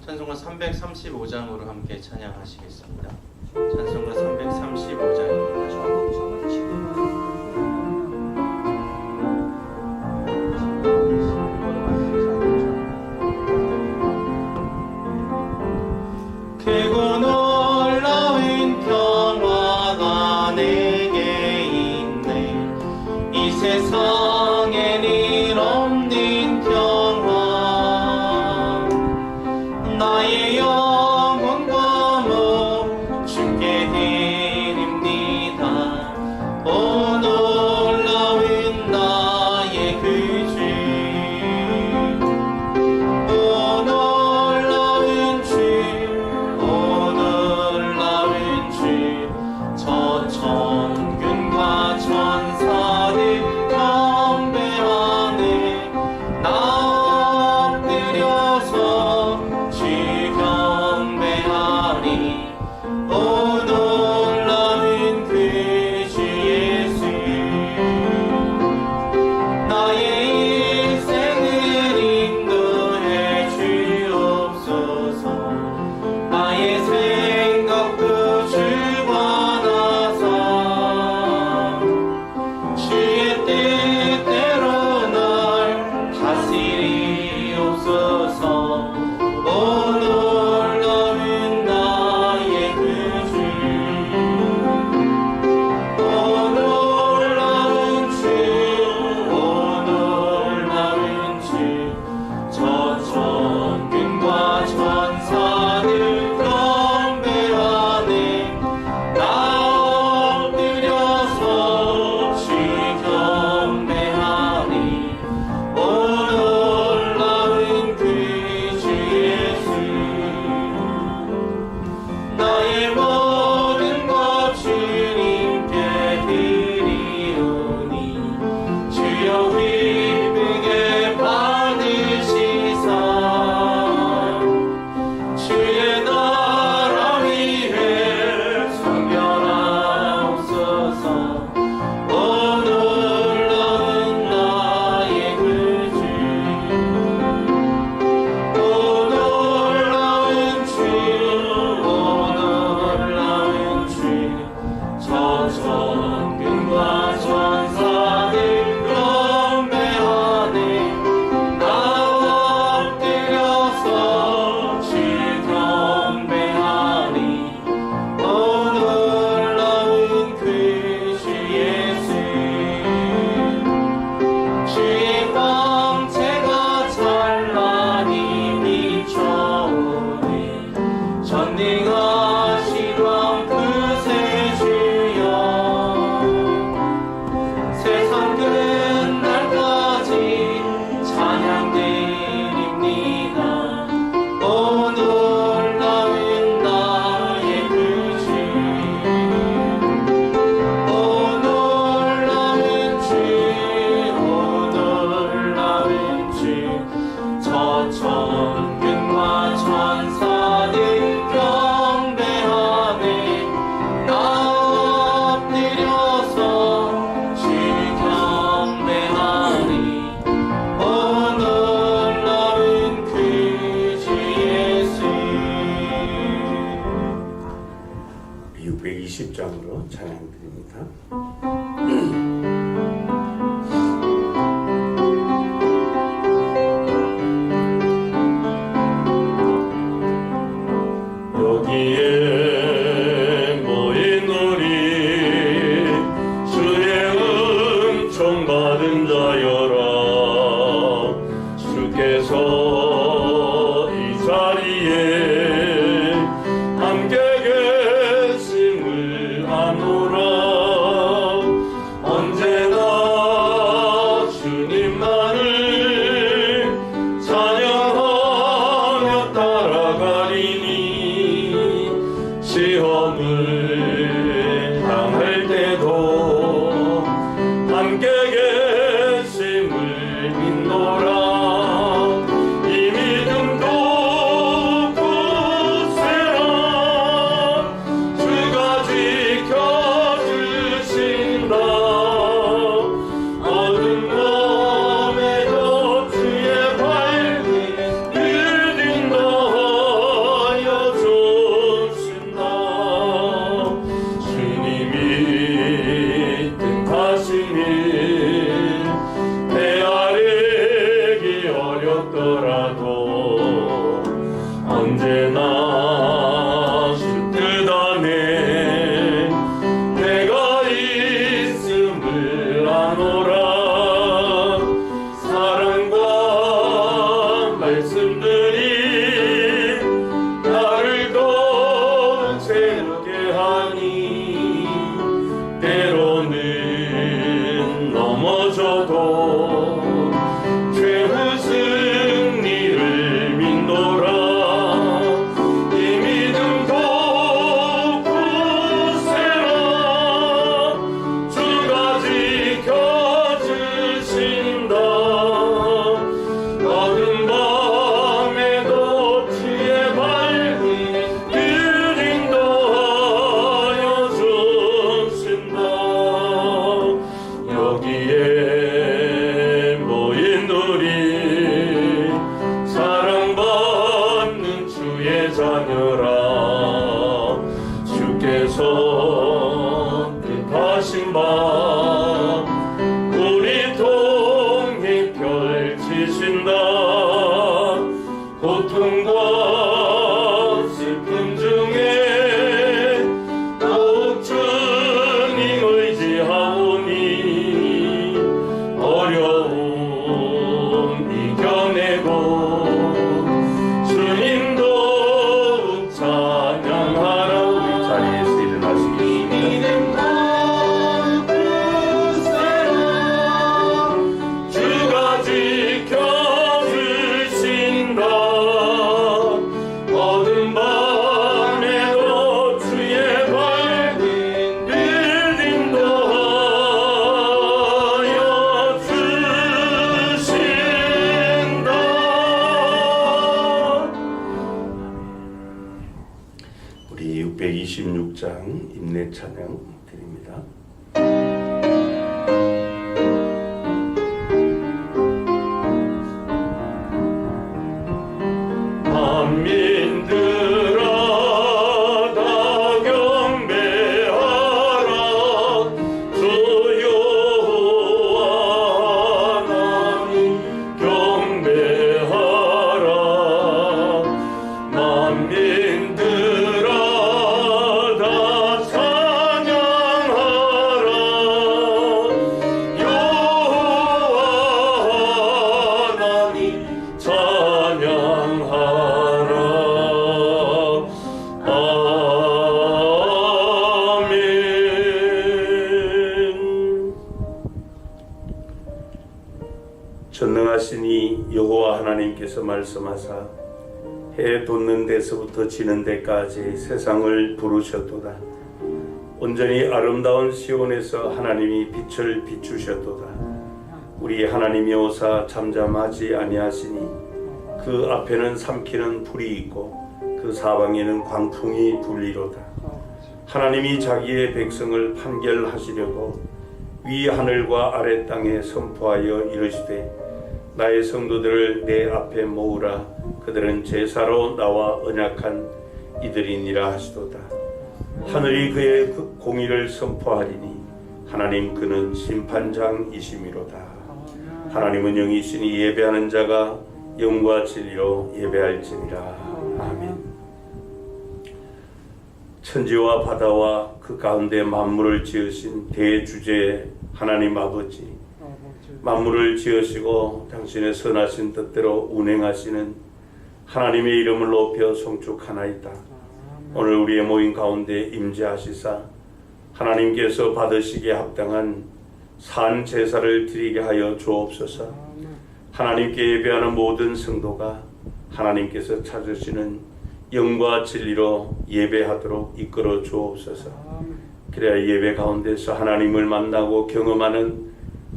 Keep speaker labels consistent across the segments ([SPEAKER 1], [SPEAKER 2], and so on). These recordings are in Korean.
[SPEAKER 1] 찬송가 335장으로 함께 찬양하시겠습니다. 찬송가 335장입니다. 크고 놀라운 평화가 내게 있네. 이 세상엔 일 없는 평화. 나의 영혼과 몸 주께 드립니다. 오 놀라운 나의 구주. 오 놀라운 주. 오 놀라운 주. 저 천군과 천사를 경배하네. 나 엎드려서 주 경배하리. 오 놀라운 그 주 예수. 나의 일생을 인도해 주옵소서. 나의 생각도 주관하사 주의 뜻대로 날 다스리옵소서. 오 놀라운 나의 구주. 오 놀라운 주. 오 놀라운 주. 저 천군과 천사를 경배하네. 나 엎드려서 주 경배하리. 오 놀라운 그 주 예수. 나의 모든 것 주님께 드리오니 주여 기쁘게 받으시사 주의 나라 위에 성결하옵소서. 오 놀라운 나의 구주. 오 놀라운 주. 오 놀라운 주. 저 천군과 천사를 경배하네. 나 엎드려서 주 경배하리. 오 놀라운 그 주 예수. 주의 광채가 찬란히 비춰오네. 전능하신 왕 구세주여. 세상 끝날까지 찬양드립니다. 오 놀라운 나의 구주. 오 놀라운 주. 오 놀라운 주. 저 천군과 천사를 경배하네. 나 엎드려서 주 경배하리. 오 놀라운 그 주 예수.
[SPEAKER 2] 620장으로 찬양드립니다. 여기에 모인 우리 주의 은총 받은 자여라. 주께서 이 자리에 함께 계심을 아노라. 언제나 주님만을 찬양하며 따라가리니. 시험을 당할 때도 함께 계심을 믿노라. 되었더라도 언제나 쉴듯 안에 내가 있음을 아노라. 사랑과 말씀들이 나를 더욱 새롭게 하니 때로는 넘어져도 최후 승리를 믿노라. 이 믿음 더욱 굳세라. 주가 지켜주신다. 어두운 밤에도 주의 밝은 빛 인도하여 주신다. 여기에 모인 우리 사랑받는 주의 자녀라. 주께서 뜻하신 바 우리 통해 펼치신다. 고통과 슬픔 중에 더욱 주님 의지하오니 어려움 이겨내고 주님 더욱 찬양하라. 우리 자리에서 일어나시겠습니다.
[SPEAKER 1] 믿음 더욱 굳세라.
[SPEAKER 2] 주가 지켜주신다. 어두운 밤에도 주의 밝은 빛 인도하여 주신다. 우리 626장 임내 찬양 드립니다. 만민들아 다 경배하라. 주 여호와 하나님 경배하라. 만민들아 다 찬양하라. 여호와 하나님 찬양하라. 아멘. 전능하시니 여호와 하나님께서 말씀하사 해 돋는 데서부터 지는 데까지 세상을 부르셨도다. 온전히 아름다운 시온에서 하나님이 빛을 비추셨도다. 우리 하나님이 오사 잠잠하지 아니하시니 그 앞에는 삼키는 불이 있고 그 사방에는 광풍이 불리로다. 하나님이 자기의 백성을 판결하시려고 위 하늘과 아래 땅에 선포하여 이르시되 나의 성도들을 내 앞에 모으라. 그들은 제사로 나와 언약한 이들이니라 하시도다. 하늘이 그의 공의를 선포하리니 하나님 그는 심판장이심이로다. 하나님은 영이시니 예배하는 자가 영과 진리로 예배할지니라. 아멘. 천지와 바다와 그 가운데 만물을 지으신 대주제 하나님 아버지, 만물을 지으시고 당신의 선하신 뜻대로 운행하시는 하나님의 이름을 높여 송축하나이다. 오늘 우리의 모임 가운데 임재하시사 하나님께서 받으시기에 합당한 산 제사를 드리게 하여 주옵소서. 하나님께 예배하는 모든 성도가 하나님께서 찾으시는 영과 진리로 예배하도록 이끌어 주옵소서. 그래야 예배 가운데서 하나님을 만나고 경험하는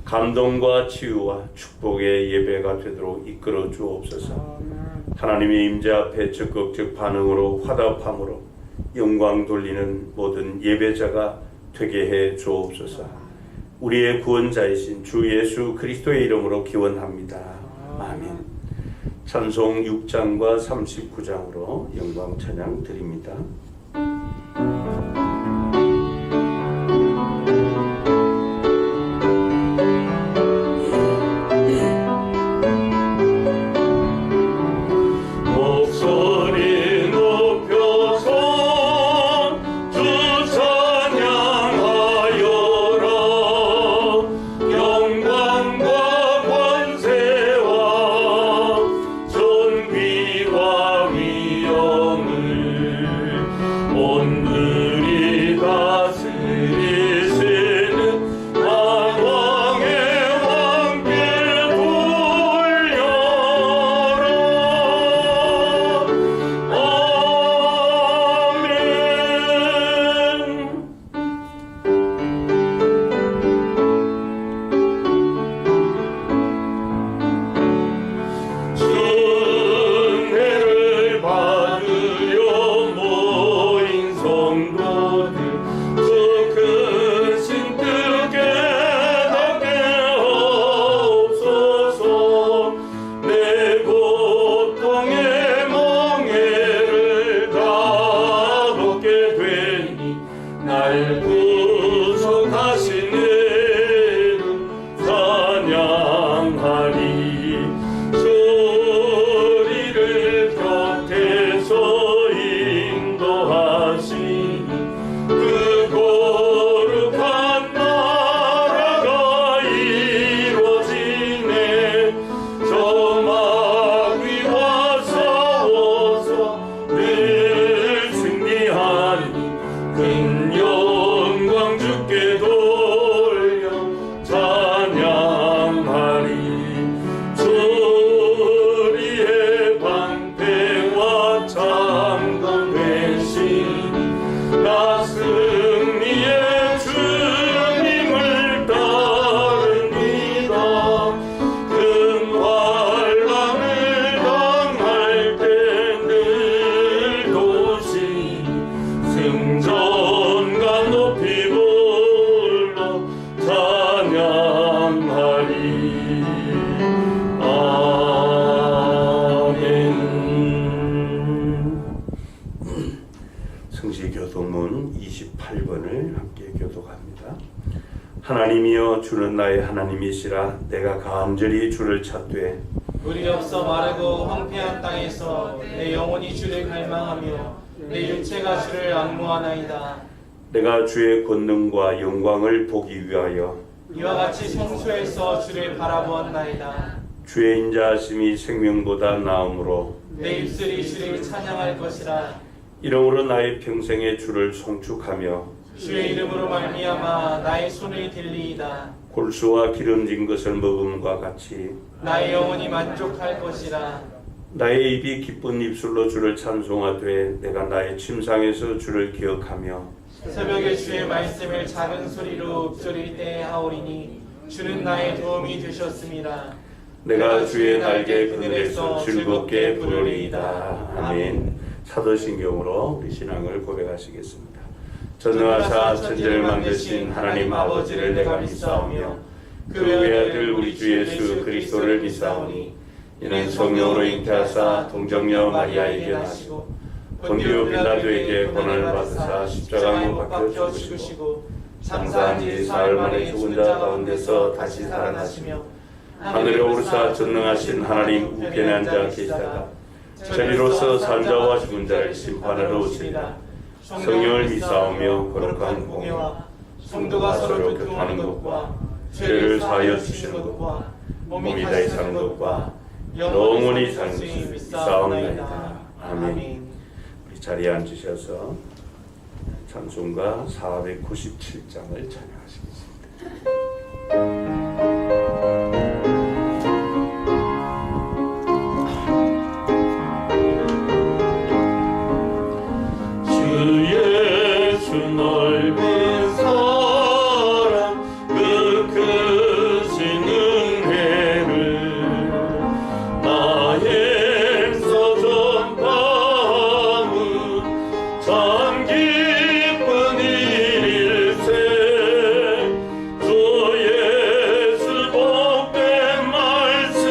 [SPEAKER 2] 감동과 치유와 축복의 예배가 되도록 이끌어 주옵소서. 하나님의 임재 앞에 적극적 반응으로 화답함으로 영광 돌리는 모든 예배자가 되게 해 주옵소서. 우리의 구원자이신 주 예수 그리스도의 이름으로 기원합니다. 아멘. 찬송 6장과 39장으로 영광 찬양 드립니다. 고통의 멍에를 다 벗게 되니 날 구속하시는 찬양하리. 주리를 곁에서 인도하시니 그 거룩한 나라가 이루어지네. 저 마귀와 싸워서 늘 승리하니 큰 영광 주께 돌려 찬양하리. 주리의 방패와 참건 되시니 나 승리의 주님을 따릅니다. 큰 환난을 당할 때 늘 도우시니 승전가 높이 불러 찬양하리. 아멘. 성시교독문 28번을 함께 교독합니다. 하나님이여 주는 나의 하나님이시라. 내가 간절히 주를 찾되
[SPEAKER 1] 물이 없어 마르고 황폐한 땅에서 내 영혼이 주를 갈망하며 내 육체가 주를 앙무하나이다.
[SPEAKER 2] 내가 주의 권능과 영광을 보기 위하여
[SPEAKER 1] 이와 같이 성소에서 주를 바라보았나이다.
[SPEAKER 2] 주의 인자하심이 생명보다 나음으로
[SPEAKER 1] 내 입술이 주를 찬양할 것이라.
[SPEAKER 2] 이러므로 나의 평생에 주를 송축하며
[SPEAKER 1] 주의 이름으로 말미암아 나의 손을 들리이다.
[SPEAKER 2] 골수와 기름진 것을 먹음과 같이
[SPEAKER 1] 나의 영혼이 만족할 것이라.
[SPEAKER 2] 나의 입이 기쁜 입술로 주를 찬송하되 내가 나의 침상에서 주를 기억하며
[SPEAKER 1] 새벽에 주의 말씀을 작은 소리로 읊조릴 때에 하오리니 주는 나의 도움이 되셨습니다.
[SPEAKER 2] 내가 주의 날개 그늘에서 즐겁게 부르리이다. 아멘. 사도신경으로 우리 신앙을 고백하시겠습니다. 전능하사 천지를 만드신 하나님 아버지를 내가 믿사오며 그 외아들 우리 주 예수 그리스도를 믿사오니 이는 성령으로 잉태하사 동정녀 마리아에게 나시고 본디오 빌라도에게 고난을 받으사 십자가에 못 박혀 죽으시고 장사한 지 사흘 만에 죽은 자 가운데서 다시 살아나시며 하늘에 오르사 전능하신 하나님 우편에 앉아 계시다가 저리로서 산자와 죽은 자를 심판하러 오시리라. 성령을 믿사오며 거룩한 공예와
[SPEAKER 1] 성도가 서로 교통하는 것과
[SPEAKER 2] 죄를 사하여 주시는 것과 몸이 다시 사는 것과 영원히 사는 것을 믿사옵나이다. 아멘. 우리 자리에 앉으셔서 찬송가 497장을 찬양하시겠습니다. 넓은 사랑 그 크신 은혜를 나에서 전파함은 참 기쁜 일일세. 주 예수 복된 말씀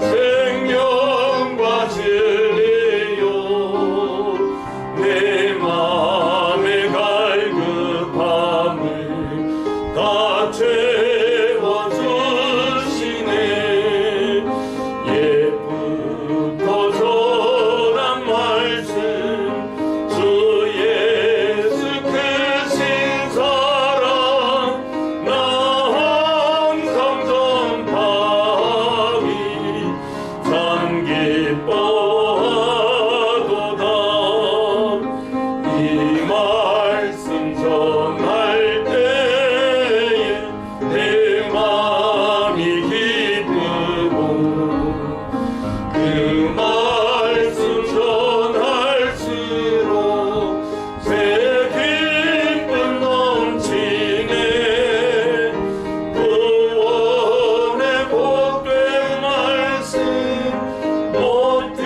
[SPEAKER 2] 생명과 진리요 내 맘에 다 채워주시네. 옛부터 전한 말씀 주 예수 크신 사랑 나 항상 전파하리. 참 기뻐하도다. 이 말씀 전할 내 마음이 기쁘고 그 말씀 전할수록 새 기쁨 넘치네. 구원의 복된 말씀 못들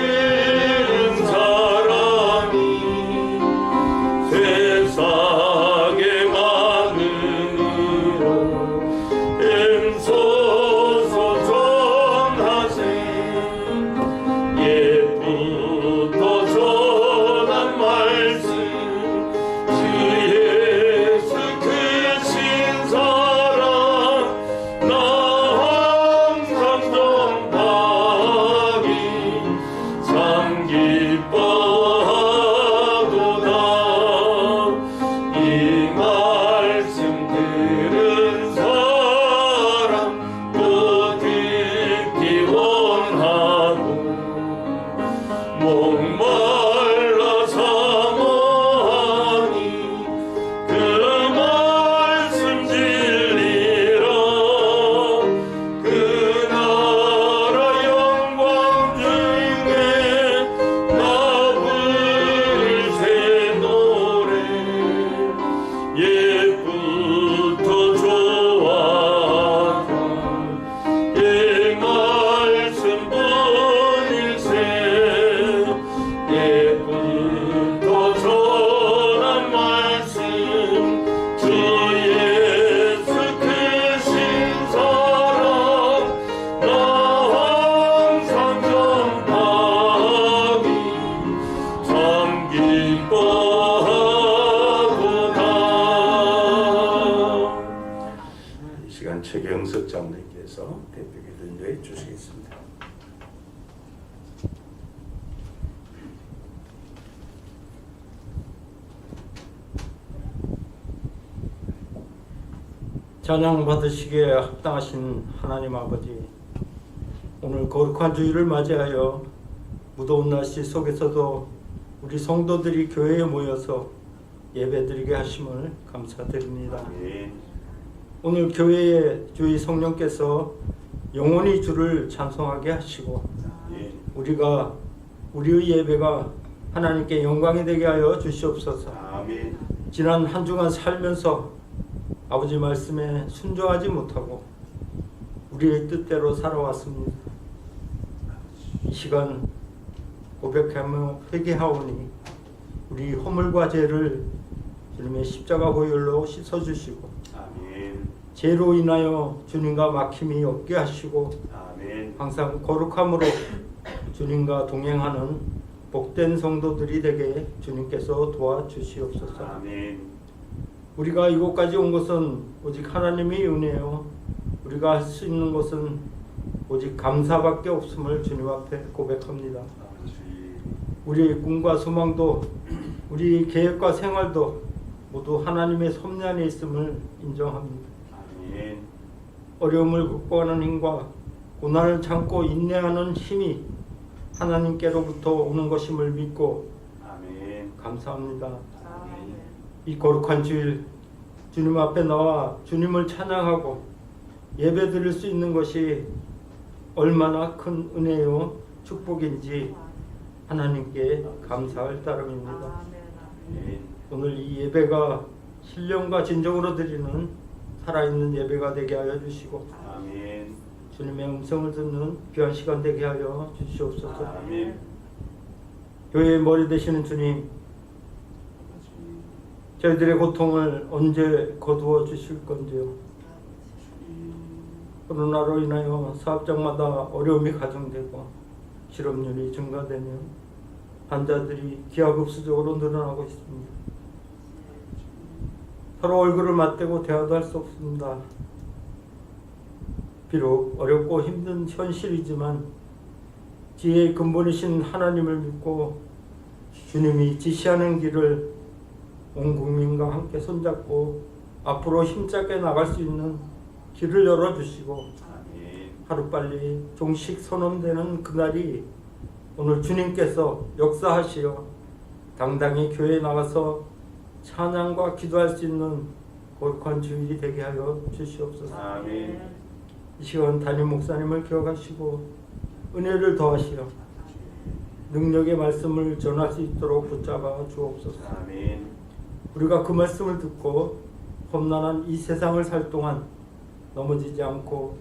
[SPEAKER 2] 목말라 사모하니 그 말씀 진리라. 그 나라 영광 중에 나 불새 노래. 옛부터 좋아하던 예 말씀 본일세. 옛부터 전한 말씀 주 예수 크신 사랑 나 항상 전파하니 참 기뻐하구나. 이 시간 최경석 장로님께서 대표기도 인도해 주시겠습니다.
[SPEAKER 3] 찬양 받으시기에 합당하신 하나님 아버지, 오늘 거룩한 주일을 맞이하여 무더운 날씨 속에서도 우리 성도들이 교회에 모여서 예배드리게 하심을 감사드립니다.
[SPEAKER 2] 아멘.
[SPEAKER 3] 오늘 교회에 주의 성령께서 영원히 주를 찬송하게 하시고
[SPEAKER 2] 예.
[SPEAKER 3] 우리가 우리의 예배가 하나님께 영광이 되게 하여 주시옵소서.
[SPEAKER 2] 아멘.
[SPEAKER 3] 지난 한 주간 살면서 아버지 말씀에 순종하지 못하고 우리의 뜻대로 살아왔습니다. 이 시간 고백하며 회개하오니 우리 허물과 죄를 주님의 십자가 보혈로 씻어주시고
[SPEAKER 2] 아멘.
[SPEAKER 3] 죄로 인하여 주님과 막힘이 없게 하시고
[SPEAKER 2] 아멘.
[SPEAKER 3] 항상 거룩함으로 주님과 동행하는 복된 성도들이 되게 주님께서 도와주시옵소서.
[SPEAKER 2] 아멘.
[SPEAKER 3] 우리가 이곳까지 온 것은 오직 하나님의 은혜요, 우리가 할 수 있는 것은 오직 감사밖에 없음을 주님 앞에 고백합니다.
[SPEAKER 2] 아버지.
[SPEAKER 3] 우리의 꿈과 소망도 우리 계획과 생활도 모두 하나님의 섭리 안에 있음을 인정합니다.
[SPEAKER 2] 아멘.
[SPEAKER 3] 어려움을 극복하는 힘과 고난을 참고 인내하는 힘이 하나님께로부터 오는 것임을 믿고
[SPEAKER 2] 아멘.
[SPEAKER 3] 감사합니다. 이 거룩한 주일 주님 앞에 나와 주님을 찬양하고 예배드릴 수 있는 것이 얼마나 큰 은혜요 축복인지 하나님께 감사할 따름입니다.
[SPEAKER 2] 아멘.
[SPEAKER 3] 오늘 이 예배가 신령과 진정으로 드리는 살아있는 예배가 되게 하여 주시고
[SPEAKER 2] 아멘.
[SPEAKER 3] 주님의 음성을 듣는 귀한 시간 되게 하여 주시옵소서.
[SPEAKER 2] 아멘.
[SPEAKER 3] 교회의 머리 되시는 주님, 저희들의 고통을 언제 거두어 주실 건지요. 코로나로 인하여 사업장마다 어려움이 가중되고 실업률이 증가되며 환자들이 기하급수적으로 늘어나고 있습니다. 서로 얼굴을 맞대고 대화도 할 수 없습니다. 비록 어렵고 힘든 현실이지만 지혜의 근본이신 하나님을 믿고 주님이 지시하는 길을 온 국민과 함께 손잡고 앞으로 힘차게 나갈 수 있는 길을 열어주시고
[SPEAKER 2] 아멘.
[SPEAKER 3] 하루빨리 종식 선언되는 그날이 오늘 주님께서 역사하시어 당당히 교회에 나가서 찬양과 기도할 수 있는 거룩한 주일이 되게 하여 주시옵소서.
[SPEAKER 2] 아멘.
[SPEAKER 3] 이 시간 담임 목사님을 기억하시고 은혜를 더하시어 능력의 말씀을 전할 수 있도록 붙잡아 주옵소서.
[SPEAKER 2] 아멘.
[SPEAKER 3] 우리가 그 말씀을 듣고 험난한 이 세상을 살 동안 넘어지지 않고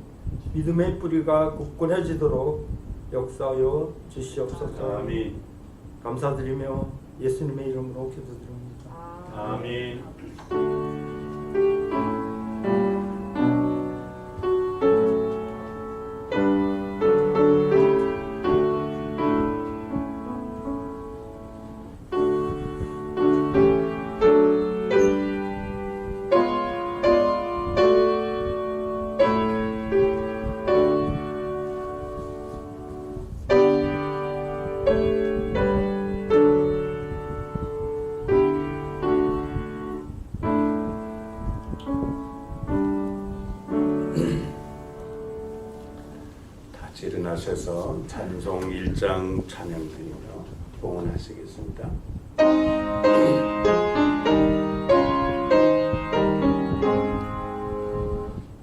[SPEAKER 3] 믿음의 뿌리가 굳건해지도록 역사하여 주시옵소서.
[SPEAKER 2] 아멘.
[SPEAKER 3] 감사드리며 예수님의 이름으로 기도드립니다.
[SPEAKER 2] 아멘. 일어나셔서 찬송 1장 찬양 드리며 봉헌하시겠습니다.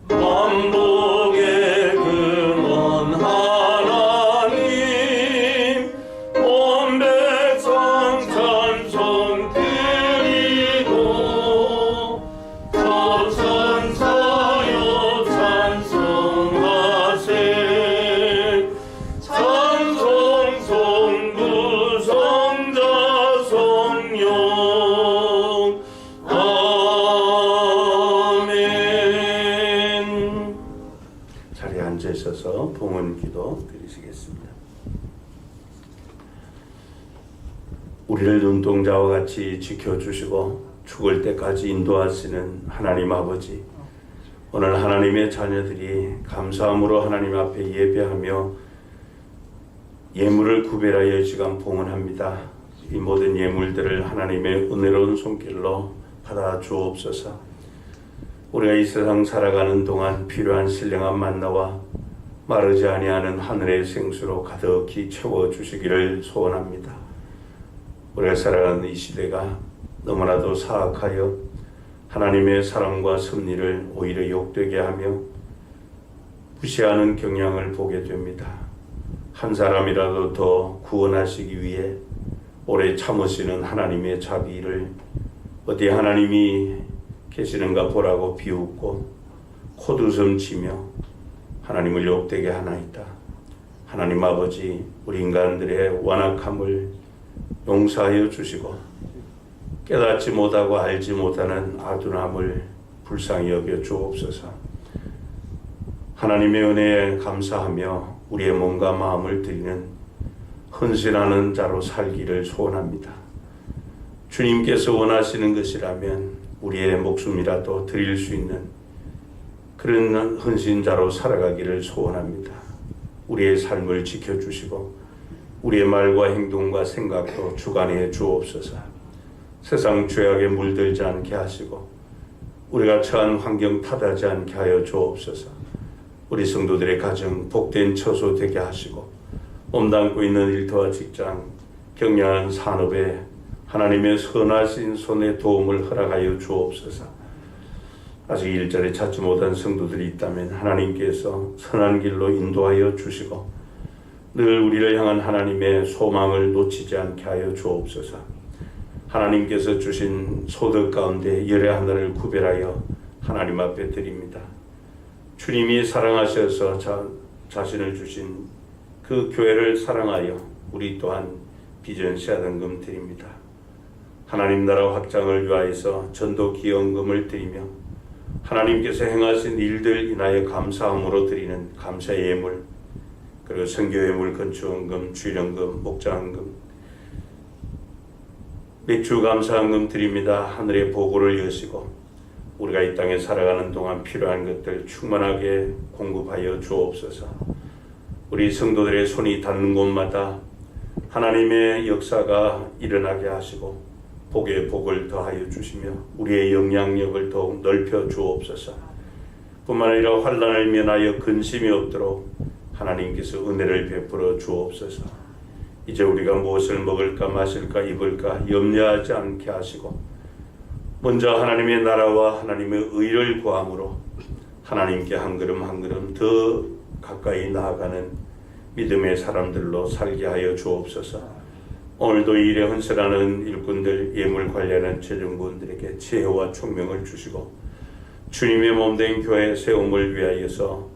[SPEAKER 2] 만복의 근원 하나님 온 백성 찬송 드리고 천천사여 찬송하세 찬송 성부 성자 성령 아멘. 자리에 앉으셔서 봉헌 기도 드리시겠습니다. 우리를 눈동자와 같이 지켜주시고 죽을 때까지 인도하시는 하나님 아버지, 오늘 하나님의 자녀들이 감사함으로 하나님 앞에 예배하며 예물을 구별하여 이 시간 봉헌합니다. 이 모든 예물들을 하나님의 은혜로운 손길로 받아 주옵소서. 우리가 이 세상 살아가는 동안 필요한 신령한 만나와 마르지 아니하는 하늘의 생수로 가득히 채워주시기를 소원합니다. 우리가 살아가는 이 시대가 너무나도 사악하여 하나님의 사랑과 섭리를 오히려 욕되게 하며 무시하는 경향을 보게 됩니다. 한 사람이라도 더 구원하시기 위해 오래 참으시는 하나님의 자비를 어디 하나님이 계시는가 보라고 비웃고 콧웃음 치며 하나님을 욕되게 하나이다. 하나님 아버지, 우리 인간들의 완악함을 용서하여 주시고 깨닫지 못하고 알지 못하는 아둔함을 불쌍히 여겨 주옵소서. 하나님의 은혜에 감사하며 우리의 몸과 마음을 드리는 헌신하는 자로 살기를 소원합니다. 주님께서 원하시는 것이라면 우리의 목숨이라도 드릴 수 있는 그런 헌신자로 살아가기를 소원합니다. 우리의 삶을 지켜주시고 우리의 말과 행동과 생각도 주관해 주옵소서. 세상 죄악에 물들지 않게 하시고 우리가 처한 환경 탓하지 않게 하여 주옵소서. 우리 성도들의 가정 복된 처소 되게 하시고 몸담고 있는 일터와 직장, 격려하는 산업에 하나님의 선하신 손의 도움을 허락하여 주옵소서. 아직 일자리 찾지 못한 성도들이 있다면 하나님께서 선한 길로 인도하여 주시고 늘 우리를 향한 하나님의 소망을 놓치지 않게 하여 주옵소서. 하나님께서 주신 소득 가운데 열의 하나를 구별하여 하나님 앞에 드립니다. 주님이 사랑하셔서 자신을 주신 그 교회를 사랑하여 우리 또한 비전 시아등금 드립니다. 하나님 나라 확장을 위하여서 전도 기여금을 드리며 하나님께서 행하신 일들 인하여 감사함으로 드리는 감사 예물, 그리고 선교 예물, 건축원금, 주일연금, 목장금, 맥주 감사헌금 드립니다. 하늘의 보고를 여시고 우리가 이 땅에 살아가는 동안 필요한 것들 충만하게 공급하여 주옵소서. 우리 성도들의 손이 닿는 곳마다 하나님의 역사가 일어나게 하시고 복에 복을 더하여 주시며 우리의 영향력을 더욱 넓혀 주옵소서. 뿐만 아니라 환난을 면하여 근심이 없도록 하나님께서 은혜를 베풀어 주옵소서. 이제 우리가 무엇을 먹을까 마실까 입을까 염려하지 않게 하시고 먼저 하나님의 나라와 하나님의 의를 구함으로 하나님께 한 걸음 한 걸음 더 가까이 나아가는 믿음의 사람들로 살게 하여 주옵소서. 오늘도 이 일에 헌신하는 일꾼들, 예물 관리하는 재정군들에게 지혜와 총명을 주시고 주님의 몸된 교회 세움을 위하여서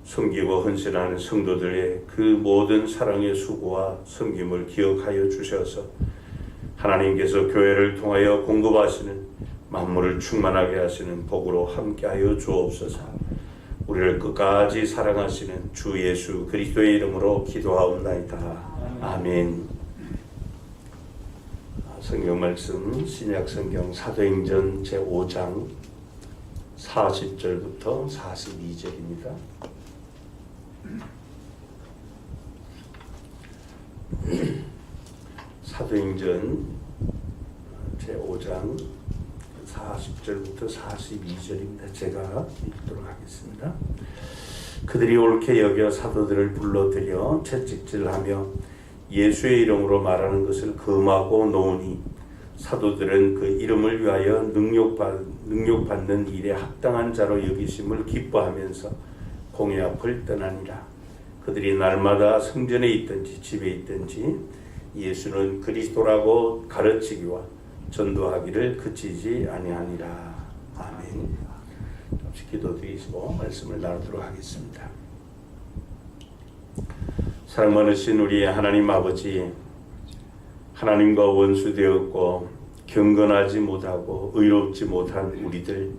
[SPEAKER 2] 섬기고 헌신하는 성도들의 그 모든 사랑의 수고와 섬김을 기억하여 주셔서 하나님께서 교회를 통하여 공급하시는 만물을 충만하게 하시는 복으로 함께하여 주옵소서. 우리를 끝까지 사랑하시는 주 예수 그리스도의 이름으로 기도하옵나이다. 아멘. 성경 말씀 신약 성경 사도행전 제5장 40절부터 42절입니다. 사도행전 제5장 40절부터 42절입니다. 제가 읽도록 하겠습니다. 그들이 옳게 여겨 사도들을 불러들여 채찍질하며 예수의 이름으로 말하는 것을 금하고 놓으니 사도들은 그 이름을 위하여 능력받는 일에 합당한 자로 여기심을 기뻐하면서 공회 앞을 떠나니라. 그들이 날마다 성전에 있든지 집에 있든지 예수는 그리스도라고 가르치기와 전도하기를 그치지 아니하니라. 아멘. 잠시 기도드리시고 말씀을 나누도록 하겠습니다. 사랑 많으신 우리 하나님 아버지, 하나님과 원수되었고 경건하지 못하고 의롭지 못한 우리들,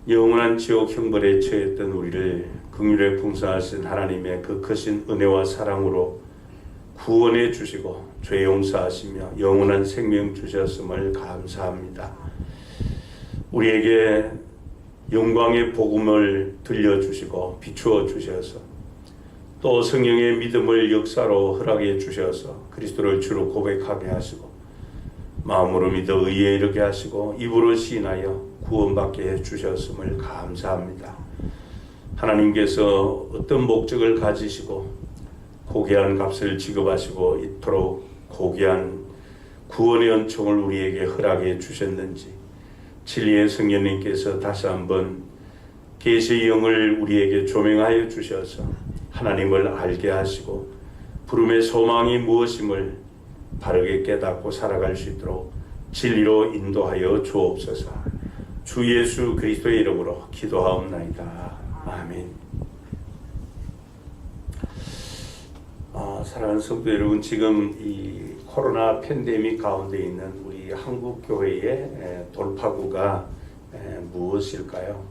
[SPEAKER 2] 영원한 지옥 형벌에 처했던 우리를 긍휼에 풍성하신 하나님의 그 크신 은혜와 사랑으로 구원해 주시고 죄 용서하시며 영원한 생명 주셨음을 감사합니다. 우리에게 영광의 복음을 들려주시고 비추어 주셔서 또 성령의 믿음을 역사로 허락해 주셔서 그리스도를 주로 고백하게 하시고 마음으로 믿어 의에 이르게 하시고 입으로 시인하여 구원받게 해주셨음을 감사합니다. 하나님께서 어떤 목적을 가지시고 고귀한 값을 지급하시고 이토록 고귀한 구원의恩총을 우리에게 허락해 주셨는지 진리의 성령님께서 다시 한번 계시의 영을 우리에게 조명하여 주셔서 하나님을 알게 하시고 부름의 소망이 무엇임을 바르게 깨닫고 살아갈 수 있도록 진리로 인도하여 주옵소서. 주 예수 그리스도의 이름으로 기도하옵나이다. 아멘. 사랑하는 성도 여러분, 지금 이 코로나 팬데믹 가운데 있는 우리 한국 교회의 돌파구가 무엇일까요?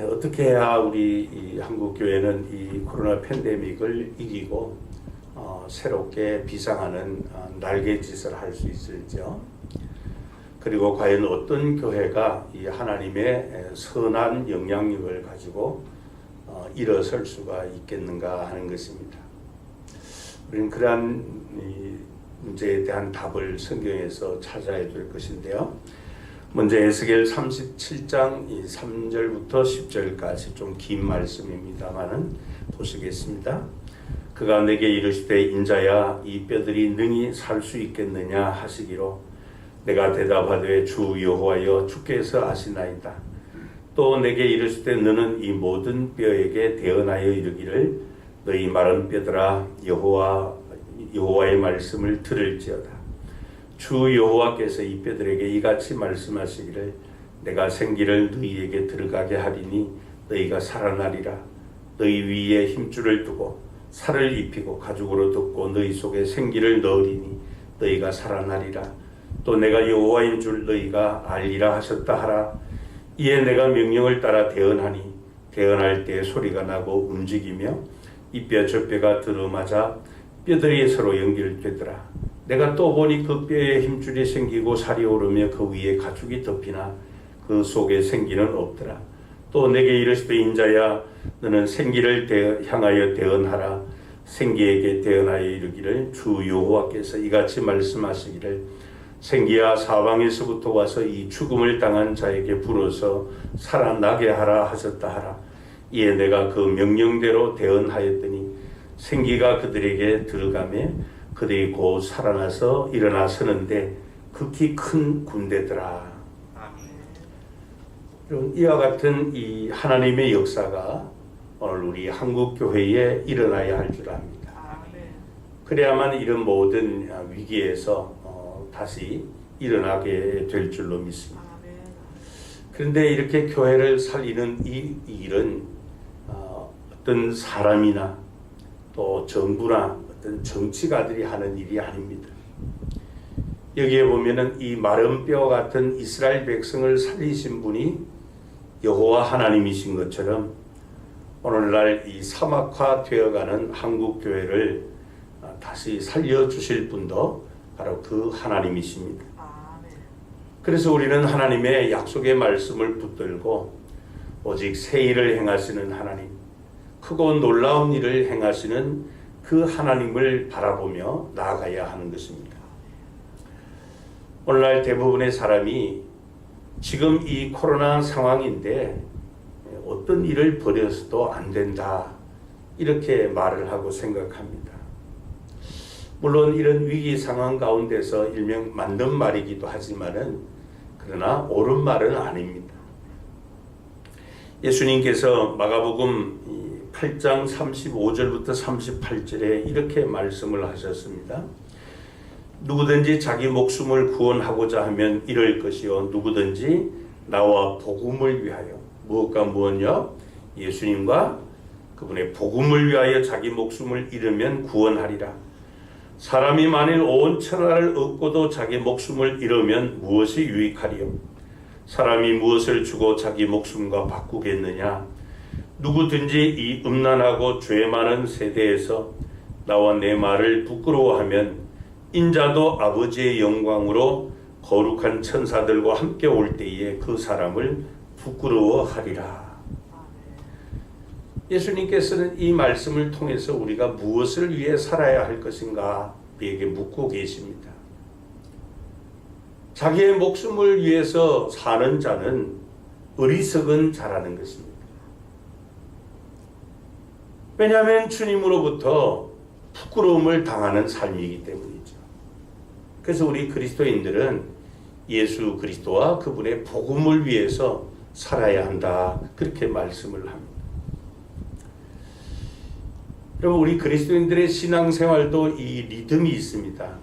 [SPEAKER 2] 어떻게 해야 우리 이 한국 교회는 이 코로나 팬데믹을 이기고 새롭게 비상하는 날개짓을 할 수 있을지요? 그리고 과연 어떤 교회가 이 하나님의 선한 영향력을 가지고 일어설 수가 있겠는가 하는 것입니다. 우리는 그러한 문제에 대한 답을 성경에서 찾아야 될 것인데요. 먼저 에스겔 37장 3절부터 10절까지 좀 긴 말씀입니다만은 보시겠습니다. 그가 내게 이르시되 인자야 이 뼈들이 능히 살 수 있겠느냐 하시기로 내가 대답하되 주 여호와여 주께서 아시나이다. 또 내게 이르시되 너는 이 모든 뼈에게 대언하여 이르기를 너희 마른 뼈들아 여호와의 말씀을 들을지어다. 주 여호와께서 이 뼈들에게 이같이 말씀하시기를 내가 생기를 너희에게 들어가게 하리니 너희가 살아나리라. 너희 위에 힘줄을 두고 살을 입히고 가죽으로 덮고 너희 속에 생기를 넣으리니 너희가 살아나리라. 또 내가 여호와인 줄 너희가 알리라 하셨다 하라. 이에 내가 명령을 따라 대언하니 대언할 때 소리가 나고 움직이며 이 뼈 저 뼈가 들어맞아 뼈들이 서로 연결되더라. 내가 또 보니 그 뼈에 힘줄이 생기고 살이 오르며 그 위에 가죽이 덮이나 그 속에 생기는 없더라. 또 내게 이르시되 인자야 너는 생기를 향하여 대언하라. 생기에게 대언하여 이르기를 주 여호와께서 이같이 말씀하시기를 생기야 사방에서부터 와서 이 죽음을 당한 자에게 불어서 살아나게 하라 하셨다 하라. 이에 내가 그 명령대로 대언하였더니 생기가 그들에게 들어가매 그들이 곧 살아나서 일어나 서는데 극히 큰 군대더라. 아멘. 이와 같은 이 하나님의 역사가 오늘 우리 한국 교회에 일어나야 할 줄 압니다. 아멘. 그래야만 이런 모든 위기에서 다시 일어나게 될 줄로 믿습니다. 아멘. 그런데 이렇게 교회를 살리는 이 일은 어떤 사람이나 또 정부나 어떤 정치가들이 하는 일이 아닙니다. 여기에 보면은 이 마른 뼈 같은 이스라엘 백성을 살리신 분이 여호와 하나님이신 것처럼 오늘날 이 사막화 되어가는 한국 교회를 다시 살려주실 분도 바로 그 하나님이십니다. 그래서 우리는 하나님의 약속의 말씀을 붙들고 오직 새 일을 행하시는 하나님, 크고 놀라운 일을 행하시는 그 하나님을 바라보며 나아가야 하는 것입니다. 오늘날 대부분의 사람이 지금 이 코로나 상황인데 어떤 일을 벌여서도 안 된다, 이렇게 말을 하고 생각합니다. 물론 이런 위기 상황 가운데서 일명 맞는 말이기도 하지만은 그러나 옳은 말은 아닙니다. 예수님께서 마가복음 8장 35절부터 38절에 이렇게 말씀을 하셨습니다. 누구든지 자기 목숨을 구원하고자 하면 잃을 것이요 누구든지 나와 복음을 위하여 무엇과 무엇요? 예수님과 그분의 복음을 위하여 자기 목숨을 잃으면 구원하리라. 사람이 만일 온 천하를 얻고도 자기 목숨을 잃으면 무엇이 유익하리요? 사람이 무엇을 주고 자기 목숨과 바꾸겠느냐? 누구든지 이 음란하고 죄 많은 세대에서 나와 내 말을 부끄러워하면 인자도 아버지의 영광으로 거룩한 천사들과 함께 올 때에 그 사람을 부끄러워하리라. 예수님께서는 이 말씀을 통해서 우리가 무엇을 위해 살아야 할 것인가 우리에게 묻고 계십니다. 자기의 목숨을 위해서 사는 자는 어리석은 자라는 것입니다. 왜냐하면 주님으로부터 부끄러움을 당하는 삶이기 때문이죠. 그래서 우리 그리스도인들은 예수 그리스도와 그분의 복음을 위해서 살아야 한다. 그렇게 말씀을 합니다. 여러분, 우리 그리스도인들의 신앙생활도 이 리듬이 있습니다.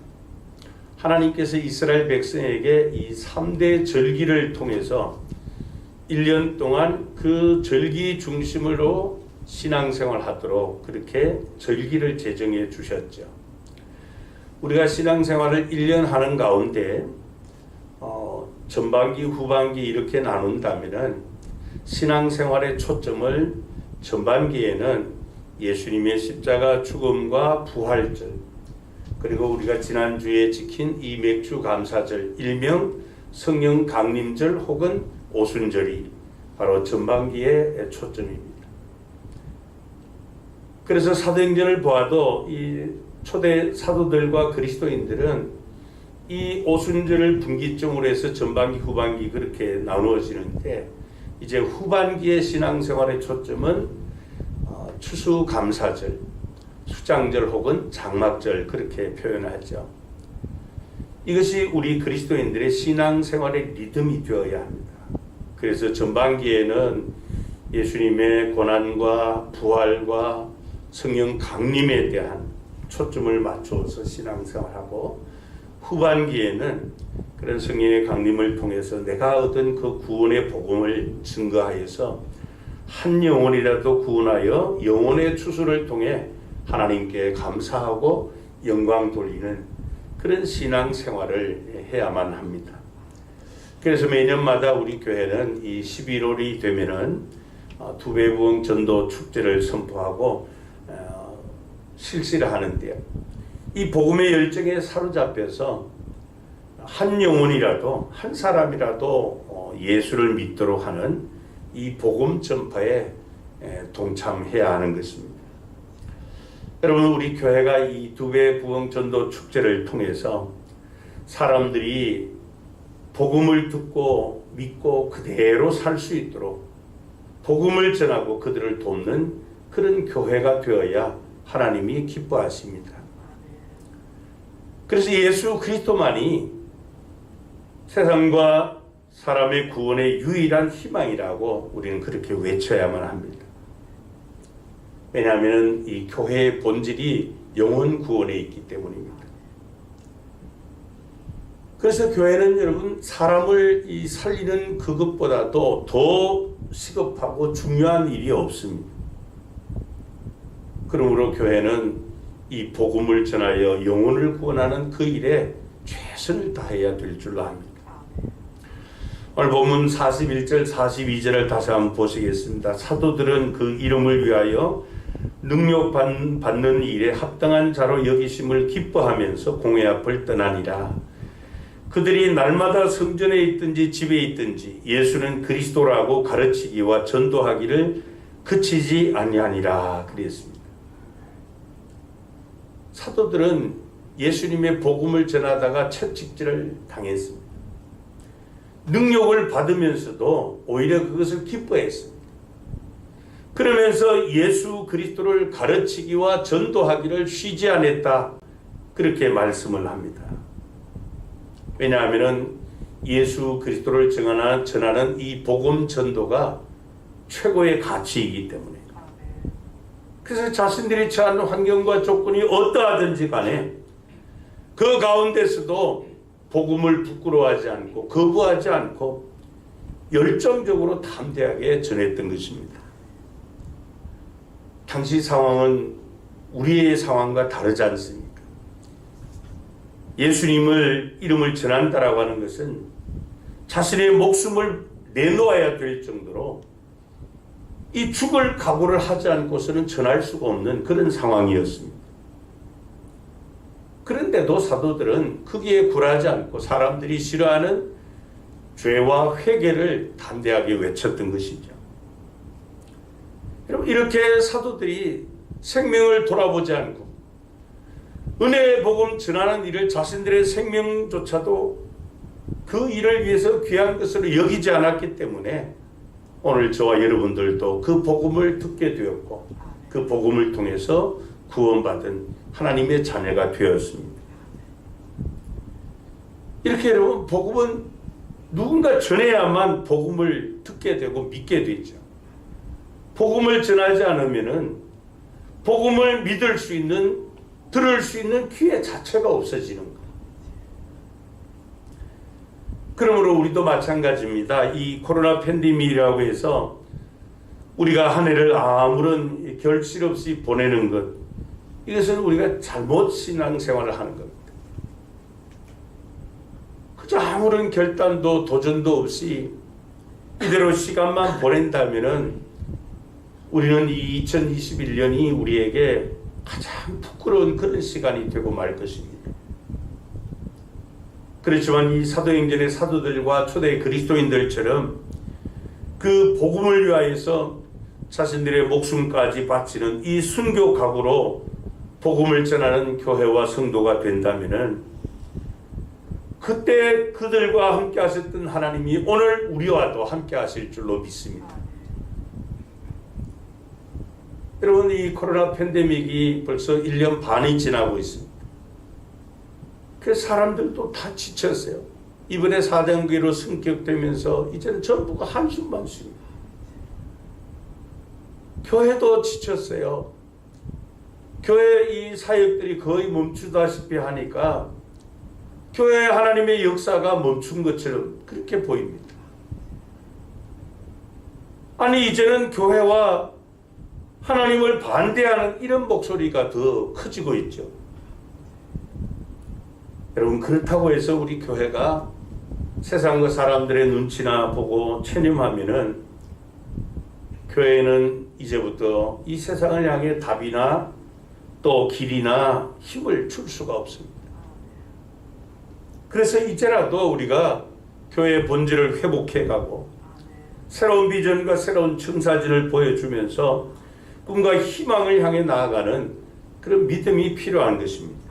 [SPEAKER 2] 하나님께서 이스라엘 백성에게 이 3대 절기를 통해서 1년 동안 그 절기 중심으로 신앙생활하도록 그렇게 절기를 제정해 주셨죠. 우리가 신앙생활을 1년 하는 가운데 전반기, 후반기 이렇게 나눈다면은 신앙생활의 초점을 전반기에는 예수님의 십자가 죽음과 부활절, 그리고 우리가 지난주에 지킨 이 맥주 감사절, 일명 성령 강림절 혹은 오순절이 바로 전반기의 초점입니다. 그래서 사도행전을 보아도 이 초대 사도들과 그리스도인들은 이 오순절을 분기점으로 해서 전반기, 후반기 그렇게 나누어지는데 이제 후반기의 신앙생활의 초점은 추수감사절, 수장절 혹은 장막절 그렇게 표현하죠. 이것이 우리 그리스도인들의 신앙생활의 리듬이 되어야 합니다. 그래서 전반기에는 예수님의 고난과 부활과 성령 강림에 대한 초점을 맞춰서 신앙생활하고, 후반기에는 그런 성령의 강림을 통해서 내가 얻은 그 구원의 복음을 증거하여서 한 영혼이라도 구원하여 영혼의 추수를 통해 하나님께 감사하고 영광 돌리는 그런 신앙생활을 해야만 합니다. 그래서 매년마다 우리 교회는 이 11월이 되면은 두배부흥 전도 축제를 선포하고 실시를 하는데요. 이 복음의 열정에 사로잡혀서 한 영혼이라도, 한 사람이라도 예수를 믿도록 하는 이 복음 전파에 동참해야 하는 것입니다. 여러분, 우리 교회가 이 두배 부흥 전도 축제를 통해서 사람들이 복음을 듣고 믿고 그대로 살 수 있도록 복음을 전하고 그들을 돕는 그런 교회가 되어야 하나님이 기뻐하십니다. 그래서 예수 그리스도만이 세상과 사람의 구원의 유일한 희망이라고 우리는 그렇게 외쳐야만 합니다. 왜냐하면 이 교회의 본질이 영혼 구원에 있기 때문입니다. 그래서 교회는 여러분, 사람을 살리는 그것보다도 더 시급하고 중요한 일이 없습니다. 그러므로 교회는 이 복음을 전하여 영혼을 구원하는 그 일에 최선을 다해야 될 줄로 압니다. 오늘 본문 41절 42절을 다시 한번 보시겠습니다. 사도들은 그 이름을 위하여 능력 받는 일에 합당한 자로 여기심을 기뻐하면서 공회 앞을 떠나니라. 그들이 날마다 성전에 있든지 집에 있든지 예수는 그리스도라고 가르치기와 전도하기를 그치지 아니하니라 그랬습니다. 사도들은 예수님의 복음을 전하다가 채찍질을 당했습니다. 능력을 받으면서도 오히려 그것을 기뻐했습니다. 그러면서 예수 그리스도를 가르치기와 전도하기를 쉬지 않았다. 그렇게 말씀을 합니다. 왜냐하면 예수 그리스도를 전하는 이 복음 전도가 최고의 가치이기 때문에. 그래서 자신들이 처한 환경과 조건이 어떠하든지 간에 그 가운데서도 복음을 부끄러워하지 않고 거부하지 않고 열정적으로 담대하게 전했던 것입니다. 당시 상황은 우리의 상황과 다르지 않습니까? 예수님을 이름을 전한다라고 하는 것은 자신의 목숨을 내놓아야 될 정도로 이 죽을 각오를 하지 않고서는 전할 수가 없는 그런 상황이었습니다. 그런데도 사도들은 크기에 굴하지 않고 사람들이 싫어하는 죄와 회개를 담대하게 외쳤던 것이죠. 여러분, 이렇게 사도들이 생명을 돌아보지 않고 은혜의 복음 전하는 일을 자신들의 생명조차도 그 일을 위해서 귀한 것으로 여기지 않았기 때문에 오늘 저와 여러분들도 그 복음을 듣게 되었고 그 복음을 통해서 구원받은 하나님의 자녀가 되었습니다. 이렇게 여러분, 복음은 누군가 전해야만 복음을 듣게 되고 믿게 되죠. 복음을 전하지 않으면은 복음을 믿을 수 있는, 들을 수 있는 기회 자체가 없어지는 거예요. 그러므로 우리도 마찬가지입니다. 이 코로나 팬데믹이라고 해서 우리가 한 해를 아무런 결실 없이 보내는 것, 이것은 우리가 잘못 신앙생활을 하는 겁니다. 그저 아무런 결단도 도전도 없이 이대로 시간만 보낸다면은 우리는 이 2021년이 우리에게 가장 부끄러운 그런 시간이 되고 말 것입니다. 그렇지만 이 사도행전의 사도들과 초대 그리스도인들처럼 그 복음을 위하여서 자신들의 목숨까지 바치는 이 순교 각오로 복음을 전하는 교회와 성도가 된다면은 그때 그들과 함께 하셨던 하나님이 오늘 우리와도 함께 하실 줄로 믿습니다. 여러분, 이 코로나 팬데믹이 벌써 1년 반이 지나고 있습니다. 그래서 사람들도 다 지쳤어요. 이번에 4단계로 승격되면서 이제는 전부가 한숨만 쉽니다. 교회도 지쳤어요. 교회 이 사역들이 거의 멈추다시피 하니까 교회 하나님의 역사가 멈춘 것처럼 그렇게 보입니다. 아니, 이제는 교회와 하나님을 반대하는 이런 목소리가 더 커지고 있죠. 여러분, 그렇다고 해서 우리 교회가 세상과 사람들의 눈치나 보고 체념하면은 교회는 이제부터 이 세상을 향해 답이나 또 길이나 힘을 줄 수가 없습니다. 그래서 이제라도 우리가 교회의 본질을 회복해가고 새로운 비전과 새로운 청사진을 보여주면서 꿈과 희망을 향해 나아가는 그런 믿음이 필요한 것입니다.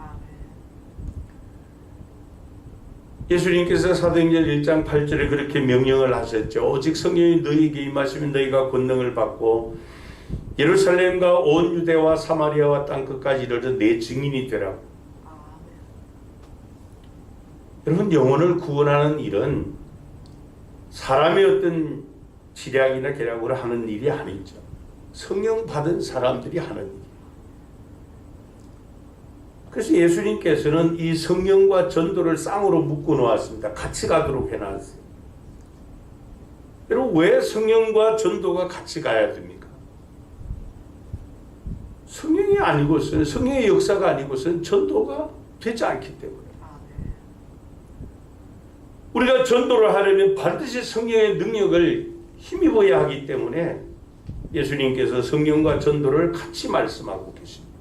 [SPEAKER 2] 예수님께서 사도행전 1장 8절에 그렇게 명령을 하셨죠. 오직 성령이 너희에게 임하시면 너희가 권능을 받고 예루살렘과 온 유대와 사마리아와 땅끝까지 이르러 내 증인이 되라. 여러분, 영혼을 구원하는 일은 사람의 어떤 지략이나 계략으로 하는 일이 아니죠. 성령 받은 사람들이 하는 일. 그래서 예수님께서는 이 성령과 전도를 쌍으로 묶어 놓았습니다. 같이 가도록 해놨어요. 여러분, 왜 성령과 전도가 같이 가야 됩니까? 성령이 아니고서는, 성령의 역사가 아니고서는 전도가 되지 않기 때문에. 우리가 전도를 하려면 반드시 성령의 능력을 힘입어야 하기 때문에 예수님께서 성령과 전도를 같이 말씀하고 계십니다.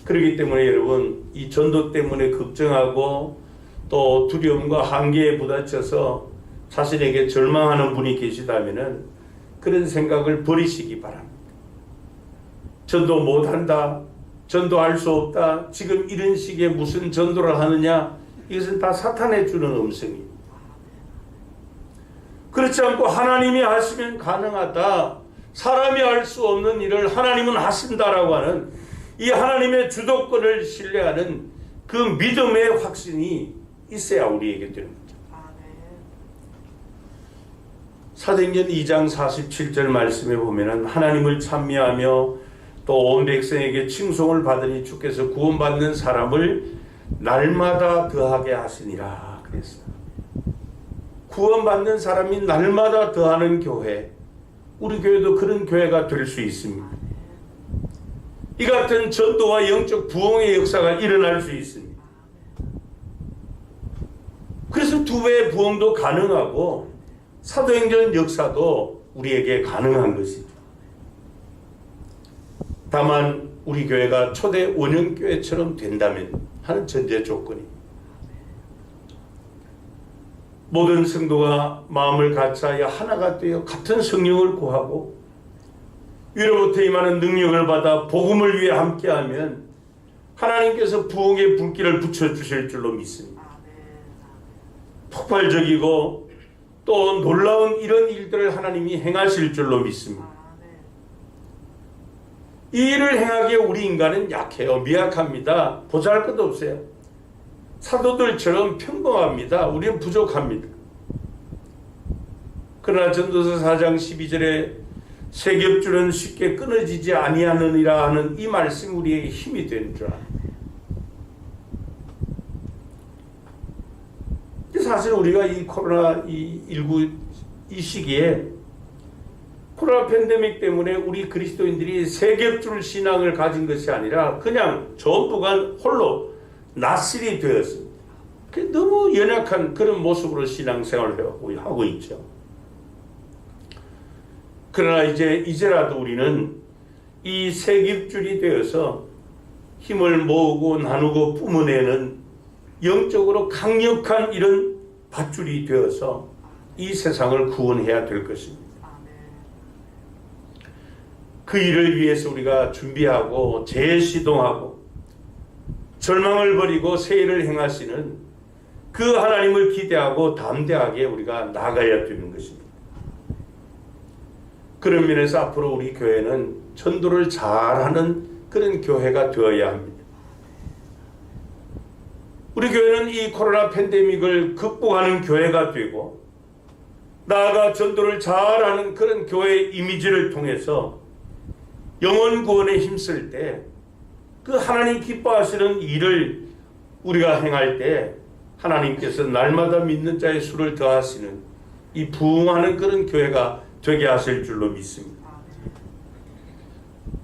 [SPEAKER 2] 그렇기 때문에 여러분, 이 전도 때문에 걱정하고 또 두려움과 한계에 부딪혀서 자신에게 절망하는 분이 계시다면 그런 생각을 버리시기 바랍니다. 전도 못한다, 전도할 수 없다, 지금 이런 식의 무슨 전도를 하느냐, 이것은 다 사탄의 주는 음성입니다. 그렇지 않고 하나님이 하시면 가능하다, 사람이 할 수 없는 일을 하나님은 하신다라고 하는 이 하나님의 주도권을 신뢰하는 그 믿음의 확신이 있어야 우리에게 되는 거죠. 사도행전 2장 47절 말씀에 보면은 하나님을 찬미하며 또 온 백성에게 칭송을 받으니 주께서 구원받는 사람을 날마다 더하게 하시니라 그랬어요. 구원받는 사람이 날마다 더하는 교회, 우리 교회도 그런 교회가 될 수 있습니다. 이 같은 전도와 영적 부흥의 역사가 일어날 수 있습니다. 그래서 두 배의 부흥도 가능하고 사도행전 역사도 우리에게 가능한 것이죠. 다만 우리 교회가 초대 원형교회처럼 된다면 하는 전제 조건이, 모든 성도가 마음을 같이하여 하나가 되어 같은 성령을 구하고 위로부터 임하는 능력을 받아 복음을 위해 함께하면 하나님께서 부흥의 불길을 붙여주실 줄로 믿습니다. 폭발적이고 또 놀라운 이런 일들을 하나님이 행하실 줄로 믿습니다. 이 일을 행하기에 우리 인간은 약해요. 미약합니다. 보잘것도 없어요. 사도들처럼 평범합니다. 우리는 부족합니다. 그러나 전도서 4장 12절에 세 겹줄은 쉽게 끊어지지 아니하느니라 하는 이 말씀이 우리에게 힘이 되는 줄 압니다. 사실 우리가 이 코로나19 이 시기에 코로나 팬데믹 때문에 우리 그리스도인들이 세 겹줄 신앙을 가진 것이 아니라 그냥 전부가 홀로 낫실이 되었습니다. 너무 연약한 그런 모습으로 신앙생활을 하고 있죠. 그러나 이제라도 우리는 이 세 겹줄이 되어서 힘을 모으고 나누고 뿜어내는 영적으로 강력한 이런 밧줄이 되어서 이 세상을 구원해야 될 것입니다. 그 일을 위해서 우리가 준비하고 재시동하고 절망을 버리고 새 일을 행하시는 그 하나님을 기대하고 담대하게 우리가 나가야 되는 것입니다. 그런 면에서 앞으로 우리 교회는 전도를 잘하는 그런 교회가 되어야 합니다. 우리 교회는 이 코로나 팬데믹을 극복하는 교회가 되고 나아가 전도를 잘하는 그런 교회의 이미지를 통해서 영혼 구원에 힘쓸 때 그 하나님 기뻐하시는 일을 우리가 행할 때 하나님께서 날마다 믿는 자의 수를 더하시는 이 부흥하는 그런 교회가 되게 하실 줄로 믿습니다.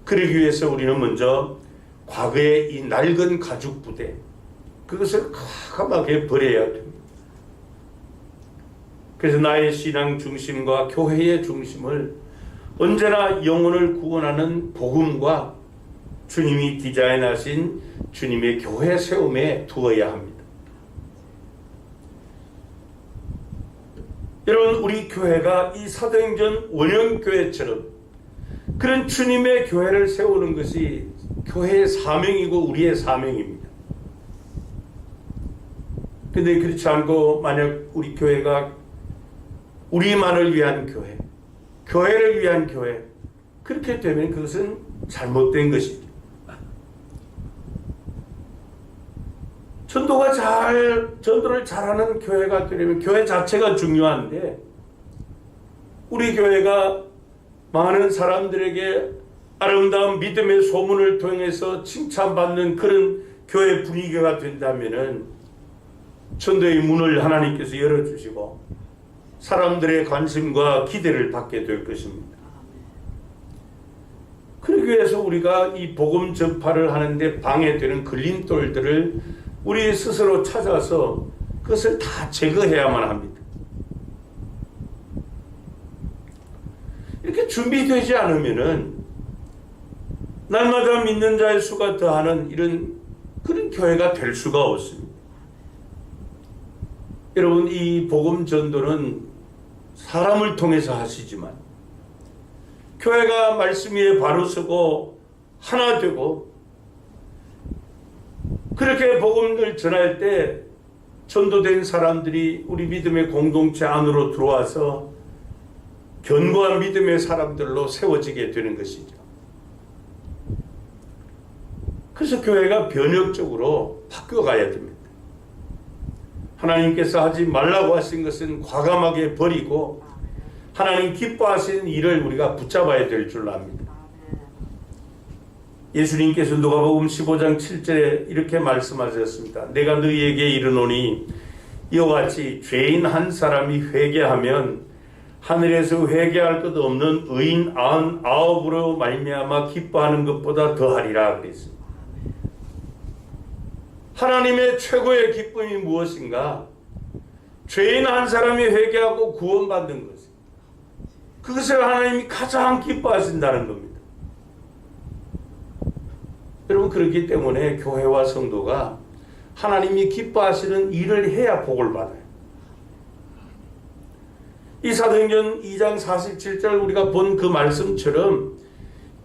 [SPEAKER 2] 그러기 위해서 우리는 먼저 과거의 이 낡은 가죽 부대, 그것을 과감하게 버려야 됩니다. 그래서 나의 신앙 중심과 교회의 중심을 언제나 영혼을 구원하는 복음과 주님이 디자인하신 주님의 교회 세움에 두어야 합니다. 여러분, 우리 교회가 이 사도행전 원형교회처럼 그런 주님의 교회를 세우는 것이 교회의 사명이고 우리의 사명입니다. 근데 그렇지 않고 만약 우리 교회가 우리만을 위한 교회, 교회를 위한 교회, 그렇게 되면 그것은 잘못된 것입니다. 전도를 잘하는 교회가 되려면 교회 자체가 중요한데 우리 교회가 많은 사람들에게 아름다운 믿음의 소문을 통해서 칭찬받는 그런 교회 분위기가 된다면은 전도의 문을 하나님께서 열어주시고 사람들의 관심과 기대를 받게 될 것입니다. 그러기 위해서 우리가 이 복음 전파를 하는데 방해되는 걸림돌들을 우리 스스로 찾아서 그것을 다 제거해야만 합니다. 이렇게 준비되지 않으면은 날마다 믿는 자의 수가 더하는 그런 교회가 될 수가 없습니다. 여러분, 이 복음 전도는 사람을 통해서 하시지만 교회가 말씀 위에 바로 서고 하나 되고 그렇게 복음을 전할 때 전도된 사람들이 우리 믿음의 공동체 안으로 들어와서 견고한 믿음의 사람들로 세워지게 되는 것이죠. 그래서 교회가 변혁적으로 바뀌어가야 됩니다. 하나님께서 하지 말라고 하신 것은 과감하게 버리고 하나님 기뻐하시는 일을 우리가 붙잡아야 될 줄 압니다. 예수님께서 누가복음 15장 7절에 이렇게 말씀하셨습니다. 내가 너희에게 이르노니 이와 같이 죄인 한 사람이 회개하면 하늘에서 회개할 것 없는 의인 99으로 말미암아 기뻐하는 것보다 더하리라 그랬습니다. 하나님의 최고의 기쁨이 무엇인가? 죄인 한 사람이 회개하고 구원받는 것. 그것을 하나님이 가장 기뻐하신다는 겁니다. 여러분, 그렇기 때문에 교회와 성도가 하나님이 기뻐하시는 일을 해야 복을 받아요. 이 사도행전 2장 47절 우리가 본 그 말씀처럼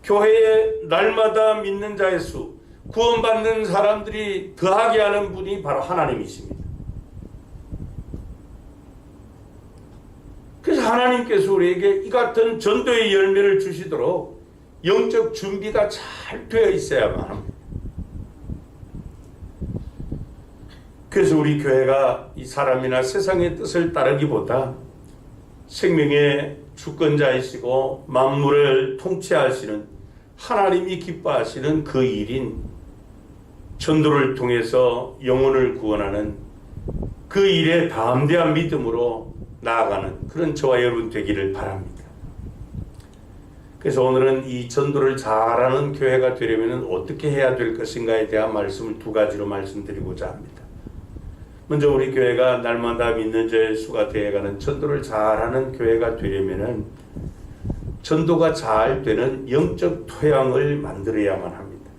[SPEAKER 2] 교회에 날마다 믿는 자의 수, 구원받는 사람들이 더하게 하는 분이 바로 하나님이십니다. 그래서 하나님께서 우리에게 이 같은 전도의 열매를 주시도록 영적 준비가 잘 되어 있어야만 합니다. 그래서 우리 교회가 이 사람이나 세상의 뜻을 따르기보다 생명의 주권자이시고 만물을 통치하시는 하나님이 기뻐하시는 그 일인 전도를 통해서 영혼을 구원하는 그 일에 담대한 믿음으로 나아가는 그런 저와 여러분 되기를 바랍니다. 그래서 오늘은 이 전도를 잘하는 교회가 되려면 어떻게 해야 될 것인가에 대한 말씀을 두 가지로 말씀드리고자 합니다. 먼저 우리 교회가 날마다 믿는 자의 수가 되어가는 전도를 잘하는 교회가 되려면 전도가 잘 되는 영적 토양을 만들어야만 합니다.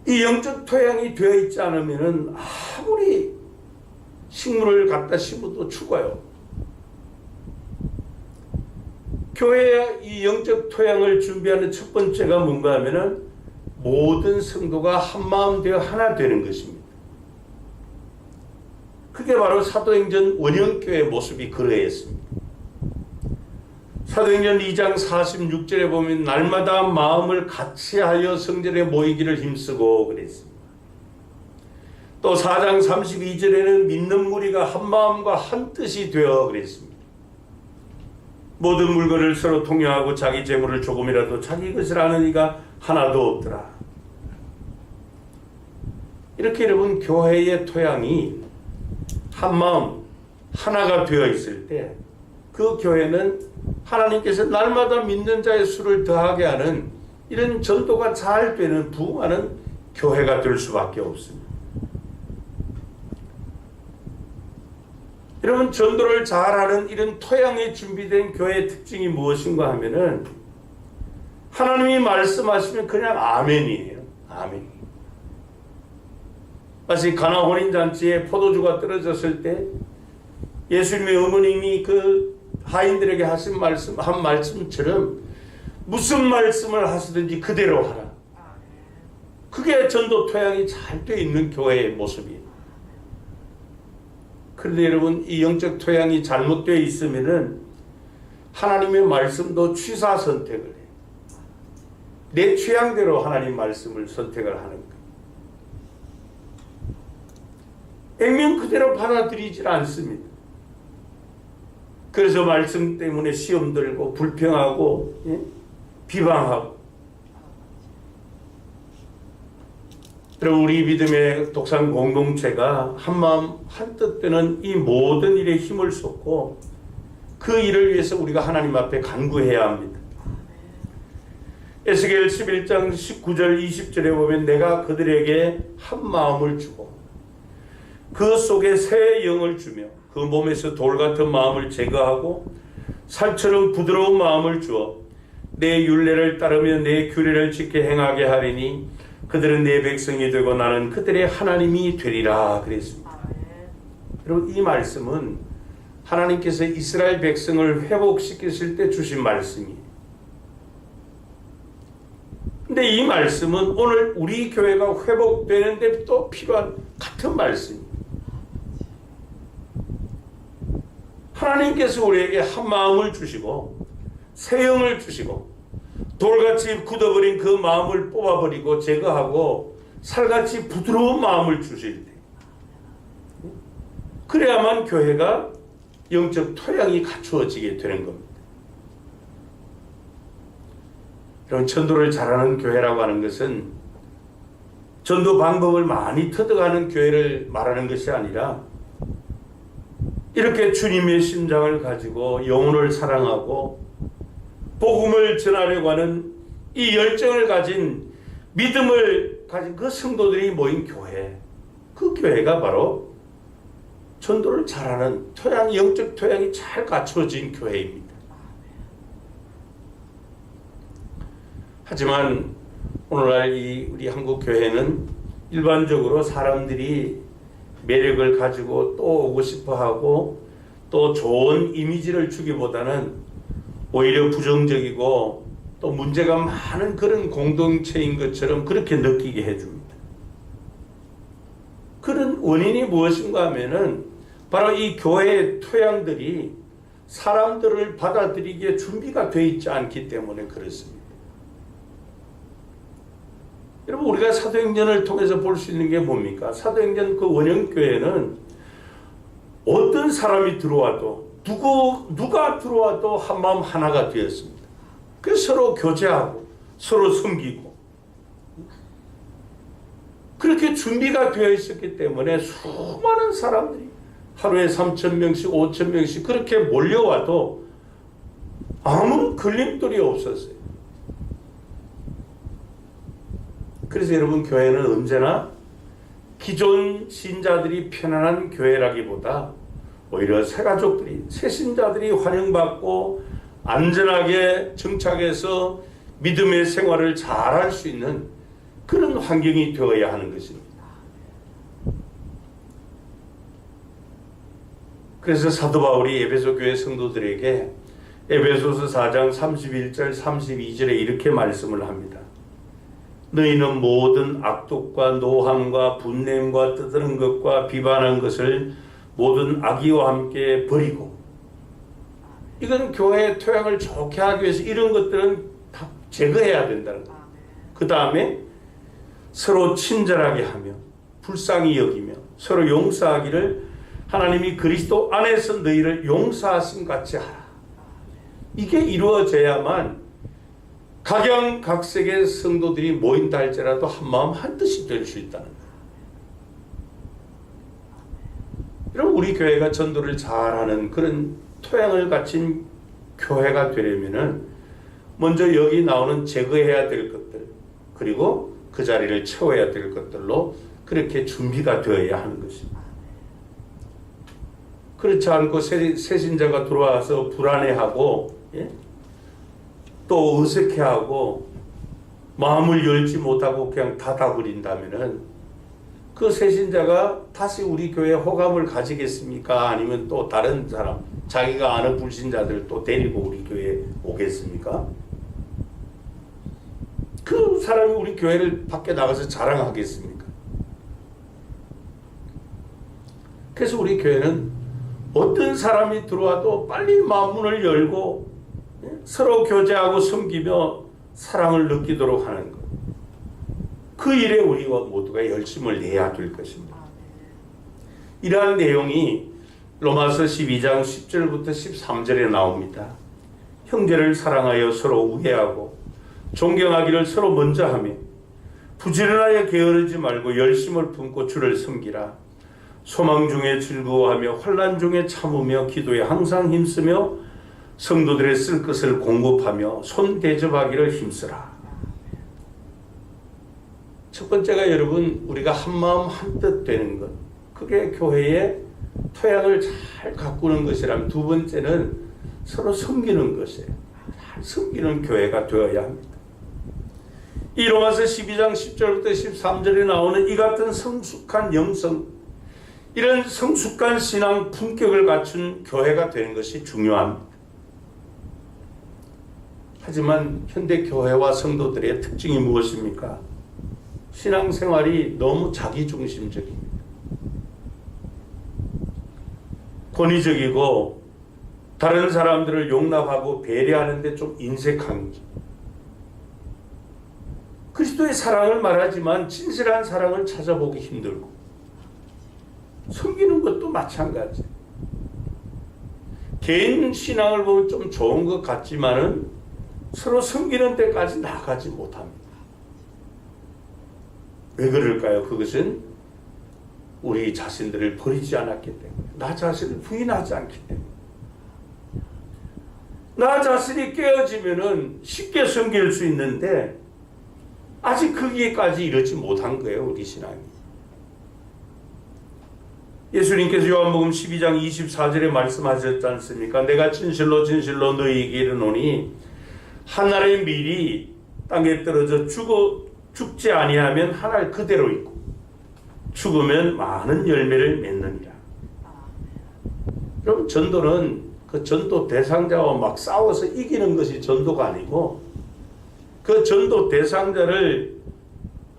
[SPEAKER 2] 이 영적 토양이 되어 있지 않으면 아무리 식물을 갖다 심어도 죽어요. 교회의 이 영적 토양을 준비하는 첫 번째가 뭔가 하면은 모든 성도가 한마음 되어 하나 되는 것입니다. 그게 바로 사도행전 원형교회의 모습이 그러했습니다. 사도행전 2장 46절에 보면 날마다 마음을 같이하여 성전에 모이기를 힘쓰고 그랬습니다. 또 4장 32절에는 믿는 무리가 한 마음과 한 뜻이 되어 그랬습니다. 모든 물건을 서로 통용하고 자기 재물을 조금이라도 자기 것을 아는 이가 하나도 없더라. 이렇게 여러분 교회의 토양이 한 마음 하나가 되어 있을 때 그 교회는 하나님께서 날마다 믿는 자의 수를 더하게 하는 이런 전도가 잘 되는 부흥하는 교회가 될 수밖에 없습니다. 여러분, 전도를 잘하는 이런 토양에 준비된 교회의 특징이 무엇인가 하면은 하나님이 말씀하시면 그냥 아멘이에요. 아멘. 마치 가나 혼인잔치에 포도주가 떨어졌을 때 예수님의 어머님이 그 하인들에게 하신 말씀, 한 말씀처럼 무슨 말씀을 하시든지 그대로 하라. 그게 전도 토양이 잘 되어 있는 교회의 모습이에요. 그런데 여러분, 이 영적 토양이 잘못되어 있으면은 하나님의 말씀도 취사 선택을 해요. 내 취향대로 하나님 말씀을 선택을 하는 거예요. 액면 그대로 받아들이질 않습니다. 그래서 말씀 때문에 시험 들고 불평하고 비방하고. 여러분, 우리 믿음의 독산 공동체가 한마음 한뜻 되는 이 모든 일에 힘을 쏟고 그 일을 위해서 우리가 하나님 앞에 간구해야 합니다. 에스겔 11장 19절 20절에 보면 내가 그들에게 한 마음을 주고 그 속에 새 영을 주며 그 몸에서 돌 같은 마음을 제거하고 살처럼 부드러운 마음을 주어 내 율례를 따르며 내 규례를 지켜 행하게 하리니 그들은 내 백성이 되고 나는 그들의 하나님이 되리라 그랬습니다. 여러분, 이 말씀은 하나님께서 이스라엘 백성을 회복시키실 때 주신 말씀이에요. 근데 이 말씀은 오늘 우리 교회가 회복되는 데 또 필요한 같은 말씀이에요. 하나님께서 우리에게 한 마음을 주시고 새 영을 주시고 돌같이 굳어버린 그 마음을 뽑아버리고 제거하고 살같이 부드러운 마음을 주실 때, 그래야만 교회가 영적 토양이 갖추어지게 되는 겁니다. 여러분, 전도를 잘하는 교회라고 하는 것은 전도 방법을 많이 터득하는 교회를 말하는 것이 아니라 이렇게 주님의 심장을 가지고 영혼을 사랑하고 복음을 전하려고 하는 이 열정을 가진 믿음을 가진 그 성도들이 모인 교회, 그 교회가 바로 전도를 잘하는 토양, 영적 토양이 잘 갖춰진 교회입니다. 하지만 오늘날 우리 한국 교회는 일반적으로 사람들이 매력을 가지고 또 오고 싶어하고 또 좋은 이미지를 주기보다는 오히려 부정적이고 또 문제가 많은 그런 공동체인 것처럼 그렇게 느끼게 해줍니다. 그런 원인이 무엇인가 하면은 바로 이 교회의 토양들이 사람들을 받아들이기에 준비가 되어 있지 않기 때문에 그렇습니다. 여러분, 우리가 사도행전을 통해서 볼 수 있는 게 뭡니까? 사도행전 그 원형교회는 어떤 사람이 들어와도 누가 들어와도 한마음 하나가 되었습니다. 그래서 서로 교제하고 서로 섬기고 그렇게 준비가 되어 있었기 때문에 수많은 사람들이 하루에 3,000명씩 5,000명씩 그렇게 몰려와도 아무 걸림돌이 없었어요. 그래서 여러분, 교회는 언제나 기존 신자들이 편안한 교회라기보다 오히려 새가족들이, 새신자들이 환영받고 안전하게 정착해서 믿음의 생활을 잘할 수 있는 그런 환경이 되어야 하는 것입니다. 그래서 사도 바울이 에베소 교회 성도들에게 에베소서 4장 31절 32절에 이렇게 말씀을 합니다. 너희는 모든 악독과 노함과 분냄과 떠드는 것과 비반한 것을 모든 악의와 함께 버리고, 이건 교회의 토양을 좋게 하기 위해서 이런 것들은 다 제거해야 된다는 거예요. 그 다음에 서로 친절하게 하며 불쌍히 여기며 서로 용서하기를 하나님이 그리스도 안에서 너희를 용서하신 같이 하라. 이게 이루어져야만 각양각색의 성도들이 모인다 할지라도 한마음 한뜻이 될 수 있다는 거예요. 여러분, 우리 교회가 전도를 잘하는 그런 토양을 갖춘 교회가 되려면은 먼저 여기 나오는 제거해야 될 것들, 그리고 그 자리를 채워야 될 것들로 그렇게 준비가 되어야 하는 것입니다. 그렇지 않고 새신자가 들어와서 불안해하고, 또 어색해하고 마음을 열지 못하고 그냥 닫아버린다면은 그 새신자가 다시 우리 교회에 호감을 가지겠습니까? 아니면 또 다른 사람, 자기가 아는 불신자들 또 데리고 우리 교회에 오겠습니까? 그 사람이 우리 교회를 밖에 나가서 자랑하겠습니까? 그래서 우리 교회는 어떤 사람이 들어와도 빨리 마음문을 열고 서로 교제하고 섬기며 사랑을 느끼도록 하는 것. 그 일에 우리가 모두가 열심을 내야 될 것입니다. 이러한 내용이 로마서 12장 10절부터 13절에 나옵니다. 형제를 사랑하여 서로 우애하고 존경하기를 서로 먼저 하며 부지런하여 게으르지 말고 열심을 품고 주를 섬기라. 소망 중에 즐거워하며 환난 중에 참으며 기도에 항상 힘쓰며 성도들의 쓸 것을 공급하며 손 대접하기를 힘쓰라. 첫 번째가 여러분, 우리가 한마음 한뜻 되는 것, 그게 교회의 토양을 잘 가꾸는 것이라면, 두 번째는 서로 섬기는 것이에요. 잘 섬기는 교회가 되어야 합니다. 이 로마서 12장 10절부터 13절에 나오는 이 같은 성숙한 영성, 이런 성숙한 신앙 품격을 갖춘 교회가 되는 것이 중요합니다. 하지만 현대 교회와 성도들의 특징이 무엇입니까? 신앙생활이 너무 자기중심적입니다. 권위적이고 다른 사람들을 용납하고 배려하는데 좀 인색한 게. 그리스도의 사랑을 말하지만 진실한 사랑을 찾아보기 힘들고, 섬기는 것도 마찬가지. 개인 신앙을 보면 좀 좋은 것 같지만은 서로 섬기는 데까지 나가지 못합니다. 왜 그럴까요? 그것은 우리 자신들을 버리지 않았기 때문에, 나 자신을 부인하지 않기 때문에. 나 자신이 깨어지면은 쉽게 섬길 수 있는데 아직 거기에까지 이르지 못한 거예요, 우리 신앙이. 예수님께서 요한복음 12장 24절에 말씀하셨지 않습니까? 내가 진실로 진실로 너희에게 이르노니 한 알의 밀이 땅에 떨어져 죽지 아니하면 한 알 그대로 있고 죽으면 많은 열매를 맺느니라. 그럼 전도는 그 전도 대상자와 막 싸워서 이기는 것이 전도가 아니고, 그 전도 대상자를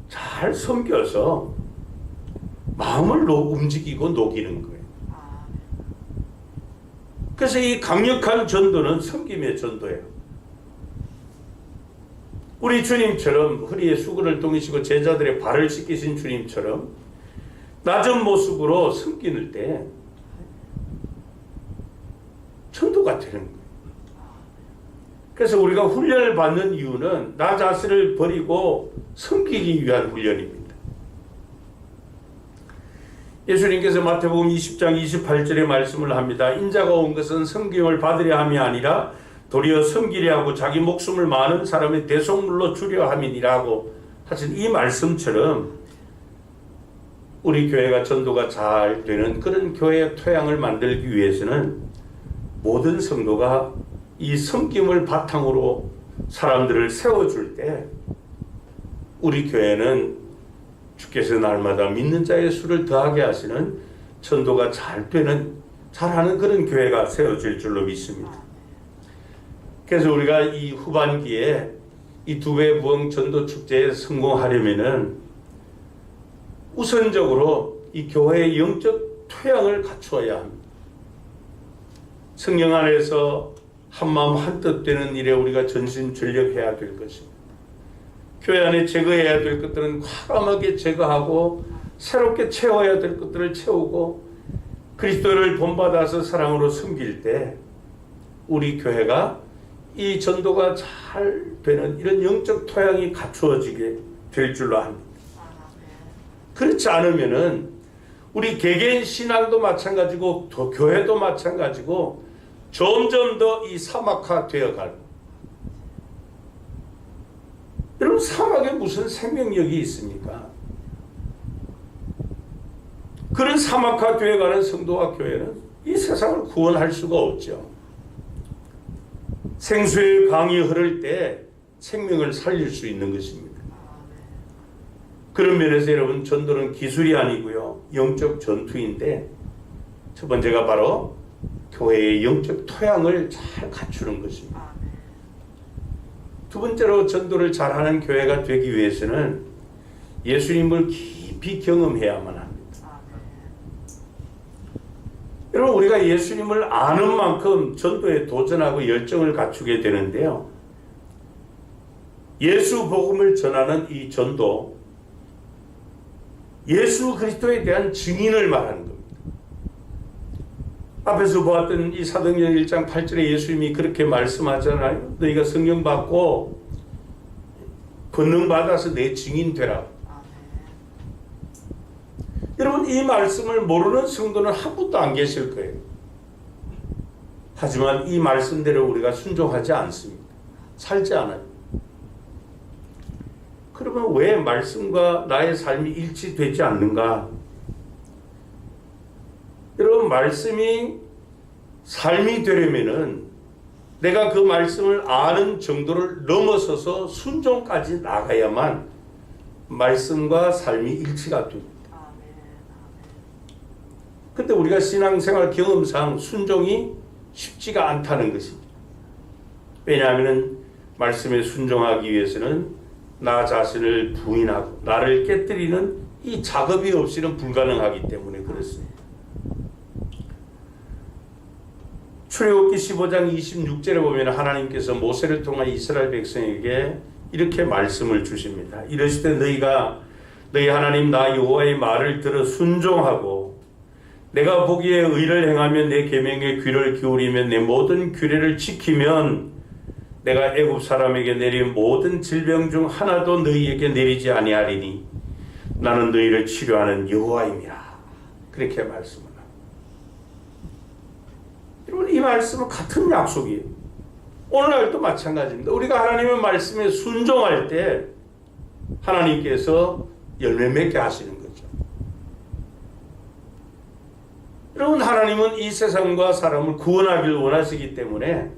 [SPEAKER 2] 잘 섬겨서 마음을 움직이고 녹이는 거예요. 그래서 이 강력한 전도는 섬김의 전도예요. 우리 주님처럼 허리에 수건을 동이시고 제자들의 발을 씻기신 주님처럼 낮은 모습으로 섬기는 때 전도가 되는 거예요. 그래서 우리가 훈련을 받는 이유는 나 자신을 버리고 섬기기 위한 훈련입니다. 예수님께서 마태복음 20장 28절에 말씀을 합니다. 인자가 온 것은 섬김을 받으려 함이 아니라 도리어 섬기려 하고 자기 목숨을 많은 사람의 대속물로 주려 함이니라고 하신 이 말씀처럼 우리 교회가 전도가 잘 되는 그런 교회의 토양을 만들기 위해서는 모든 성도가 이 섬김을 바탕으로 사람들을 세워줄 때 우리 교회는 주께서 날마다 믿는 자의 수를 더하게 하시는 전도가 잘하는 그런 교회가 세워질 줄로 믿습니다. 그래서 우리가 이 후반기에 이 두배 부흥 전도 축제에 성공하려면은 우선적으로 이 교회의 영적 토양을 갖추어야 합니다. 성령 안에서 한마음 한뜻 되는 일에 우리가 전심전력해야 될 것입니다. 교회 안에 제거해야 될 것들은 과감하게 제거하고 새롭게 채워야 될 것들을 채우고 그리스도를 본받아서 사랑으로 섬길 때 우리 교회가 이 전도가 잘 되는 이런 영적 토양이 갖추어지게 될 줄로 합니다. 그렇지 않으면은 우리 개개인 신앙도 마찬가지고 또 교회도 마찬가지고 점점 더 이 사막화 되어가고, 여러분 사막에 무슨 생명력이 있습니까? 그런 사막화 되어가는 성도와 교회는 이 세상을 구원할 수가 없죠. 생수의 강이 흐를 때 생명을 살릴 수 있는 것입니다. 그런 면에서 여러분 전도는 기술이 아니고요, 영적 전투인데 첫 번째가 바로 교회의 영적 토양을 잘 갖추는 것입니다. 두 번째로 전도를 잘하는 교회가 되기 위해서는 예수님을 깊이 경험해야만 합니다. 여러분 우리가 예수님을 아는 만큼 전도에 도전하고 열정을 갖추게 되는데요. 예수 복음을 전하는 이 전도, 예수 그리스도에 대한 증인을 말하는 겁니다. 앞에서 보았던 이 사도행전 1장 8절에 예수님이 그렇게 말씀하잖아요. 너희가 성령 받고 권능 받아서 내 증인 되라. 여러분 이 말씀을 모르는 성도는 한 분도 안 계실 거예요. 하지만 이 말씀대로 우리가 순종하지 않습니다. 살지 않아요. 그러면 왜 말씀과 나의 삶이 일치되지 않는가? 여러분 말씀이 삶이 되려면은 내가 그 말씀을 아는 정도를 넘어서서 순종까지 나가야만 말씀과 삶이 일치가 됩니다. 근데 우리가 신앙생활 경험상 순종이 쉽지가 않다는 것입니다. 왜냐하면 말씀에 순종하기 위해서는 나 자신을 부인하고 나를 깨뜨리는 이 작업이 없이는 불가능하기 때문에 그렇습니다. 출애굽기 15장 26절에 보면 하나님께서 모세를 통한 이스라엘 백성에게 이렇게 말씀을 주십니다. 이르시되 너희가 너희 하나님 나 여호와의 말을 들어 순종하고 내가 보기에 의를 행하며 내 계명에 귀를 기울이며 내 모든 규례를 지키면 내가 애굽 사람에게 내린 모든 질병 중 하나도 너희에게 내리지 아니하리니 나는 너희를 치료하는 여호와임이라. 그렇게 말씀을 합니다. 여러분, 이 말씀은 같은 약속이에요. 오늘날도 마찬가지입니다. 우리가 하나님의 말씀에 순종할 때 하나님께서 열매 맺게 하시는 거죠. 여러분, 하나님은 이 세상과 사람을 구원하기를 원하시기 때문에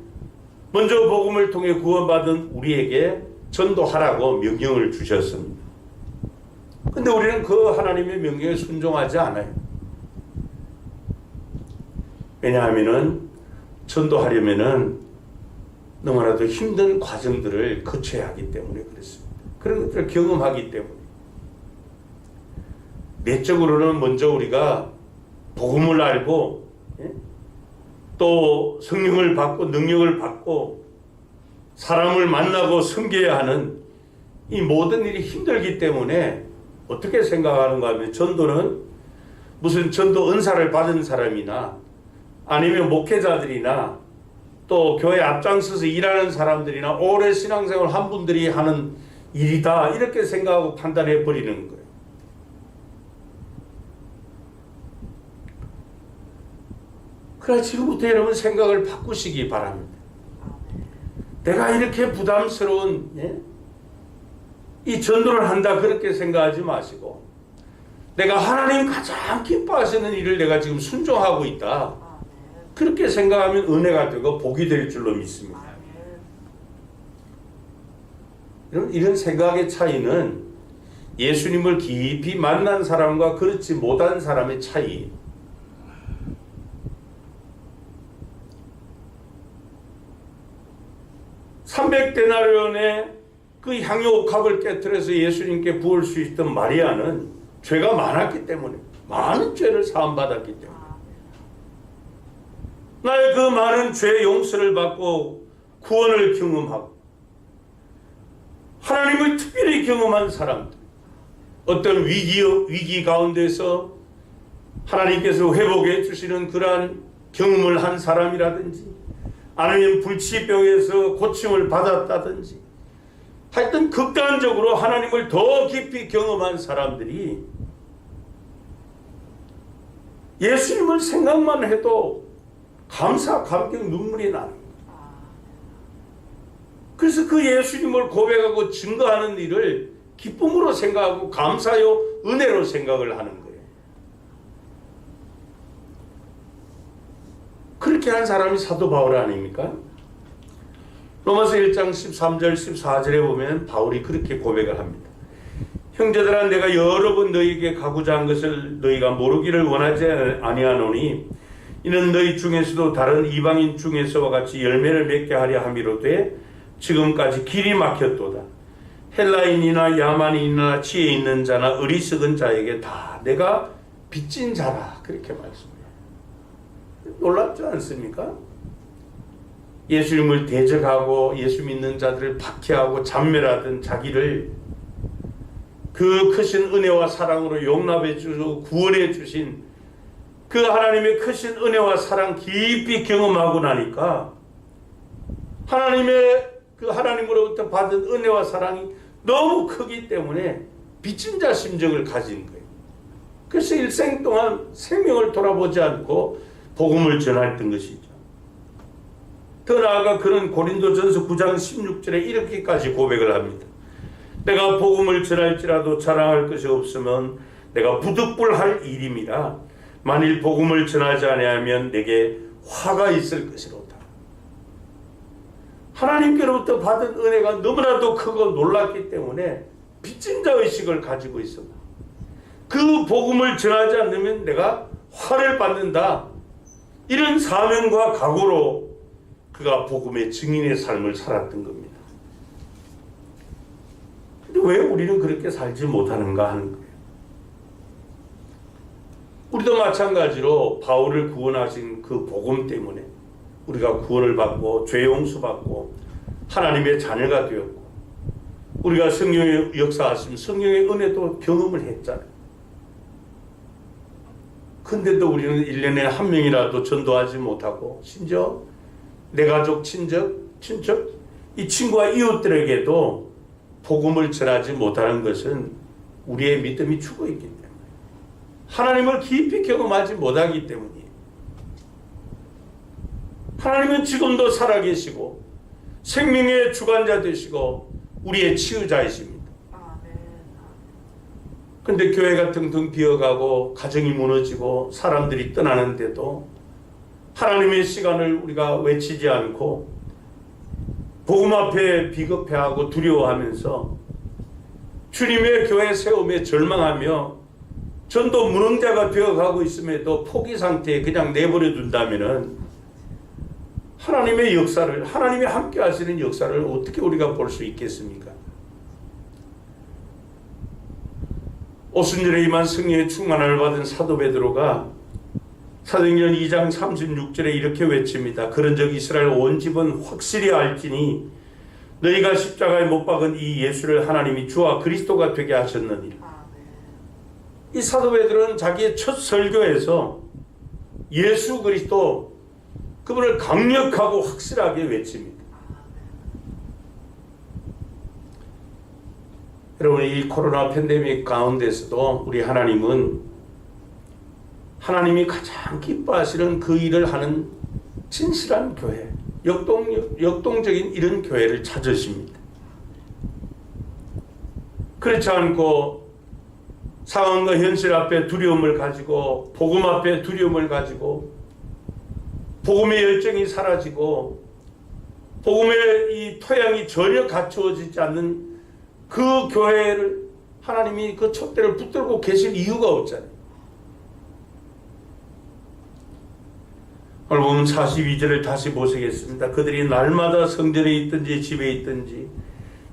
[SPEAKER 2] 먼저 복음을 통해 구원받은 우리에게 전도하라고 명령을 주셨습니다. 근데 우리는 그 하나님의 명령에 순종하지 않아요. 왜냐하면은 전도하려면은 너무나도 힘든 과정들을 거쳐야 하기 때문에 그렇습니다. 그런 것들을 경험하기 때문에. 내적으로는 먼저 우리가 복음을 알고 또 성령을 받고 능력을 받고 사람을 만나고 섬겨야 하는 이 모든 일이 힘들기 때문에 어떻게 생각하는가 하면 전도는 무슨 전도 은사를 받은 사람이나 아니면 목회자들이나 또 교회 앞장서서 일하는 사람들이나 오래 신앙생활 한 분들이 하는 일이다 이렇게 생각하고 판단해 버리는 거예요. 그러나 지금부터 여러분 생각을 바꾸시기 바랍니다. 내가 이렇게 부담스러운 이 전도를 한다 그렇게 생각하지 마시고 내가 하나님 가장 기뻐하시는 일을 내가 지금 순종하고 있다. 그렇게 생각하면 은혜가 되고 복이 될 줄로 믿습니다. 여러분, 이런 생각의 차이는 예수님을 깊이 만난 사람과 그렇지 못한 사람의 차이. (300데나리온의) 그 향유 옥합을 깨뜨려서 예수님께 부을 수 있던 마리아는 죄가 많았기 때문에, 많은 죄를 사함받았기 때문에 나의 그 많은 죄 용서를 받고 구원을 경험하고 하나님을 특별히 경험한 사람들, 어떤 위기 가운데서 하나님께서 회복해 주시는 그러한 경험을 한 사람이라든지 아니면 불치병에서 고침을 받았다든지 하여튼 극단적으로 하나님을 더 깊이 경험한 사람들이 예수님을 생각만 해도 감사, 감격, 눈물이 나는 거예요. 그래서 그 예수님을 고백하고 증거하는 일을 기쁨으로 생각하고 감사요, 은혜로 생각을 하는 거예요. 그렇게 한 사람이 사도 바울 아닙니까? 로마서 1장 13절 14절에 보면 바울이 그렇게 고백을 합니다. 형제들아, 내가 여러 번 너희에게 가고자 한 것을 너희가 모르기를 원하지 아니하노니 이는 너희 중에서도 다른 이방인 중에서와 같이 열매를 맺게 하려 함이로되 지금까지 길이 막혔도다. 헬라인이나 야만인이나 지혜 있는 자나 어리석은 자에게 다 내가 빚진 자라. 그렇게 말씀해요. 놀랍지 않습니까? 예수님을 대적하고 예수 믿는 자들을 박해하고 잔멸하던 자기를 그 크신 은혜와 사랑으로 용납해 주시고 구원해 주신 그 하나님의 크신 은혜와 사랑 깊이 경험하고 나니까 하나님의 그 하나님으로부터 받은 은혜와 사랑이 너무 크기 때문에 빚진 자 심정을 가진 거예요. 그래서 일생 동안 생명을 돌아보지 않고 복음을 전했던 것이죠. 더 나아가 그는 고린도전서 9장 16절에 이렇게까지 고백을 합니다. 내가 복음을 전할지라도 자랑할 것이 없으면 내가 부득불할 일임이라. 만일 복음을 전하지 아니하면 내게 화가 있을 것이로다. 하나님께로부터 받은 은혜가 너무나도 크고 놀랐기 때문에 빚진 자 의식을 가지고 있습니다. 그 복음을 전하지 않으면 내가 화를 받는다. 이런 사명과 각오로 그가 복음의 증인의 삶을 살았던 겁니다. 근데 왜 우리는 그렇게 살지 못하는가 하는 거예요. 우리도 마찬가지로 바울을 구원하신 그 복음 때문에 우리가 구원을 받고 죄 용서받고 하나님의 자녀가 되었고 우리가 성령의 역사하심 성령의 은혜도 경험을 했잖아요. 근데도 우리는 1년에 한 명이라도 전도하지 못하고 심지어 내 가족, 친척 이 친구와 이웃들에게도 복음을 전하지 못하는 것은 우리의 믿음이 죽어있기 때문에 하나님을 깊이 경험하지 못하기 때문이에요. 하나님은 지금도 살아계시고 생명의 주관자 되시고 우리의 치유자이십니다. 근데 교회가 텅텅 비어가고 가정이 무너지고 사람들이 떠나는데도 하나님의 시간을 우리가 외치지 않고 복음 앞에 비겁해하고 두려워하면서 주님의 교회 세움에 절망하며 전도 무능자가 되어가고 있음에도 포기 상태에 그냥 내버려 둔다면은 하나님의 역사를 하나님이 함께 하시는 역사를 어떻게 우리가 볼 수 있겠습니까? 오순절에 임한 성령의 충만함을 받은 사도 베드로가 사도행전 2장 36절에 이렇게 외칩니다. 그런즉 이스라엘 온 집은 확실히 알지니 너희가 십자가에 못 박은 이 예수를 하나님이 주와 그리스도가 되게 하셨느니라. 이 사도 베드로는 자기의 첫 설교에서 예수 그리스도 그분을 강력하고 확실하게 외칩니다. 여러분 이 코로나 팬데믹 가운데서도 우리 하나님은 하나님이 가장 기뻐하시는 그 일을 하는 진실한 교회, 역동적인 이런 교회를 찾으십니다. 그렇지 않고 상황과 현실 앞에 두려움을 가지고 복음 앞에 두려움을 가지고 복음의 열정이 사라지고 복음의 이 토양이 전혀 갖추어지지 않는 그 교회를 하나님이 그 촛대를 붙들고 계실 이유가 없잖아요. 오늘 보면 42절을 다시 보시겠습니다. 그들이 날마다 성전에 있든지 집에 있든지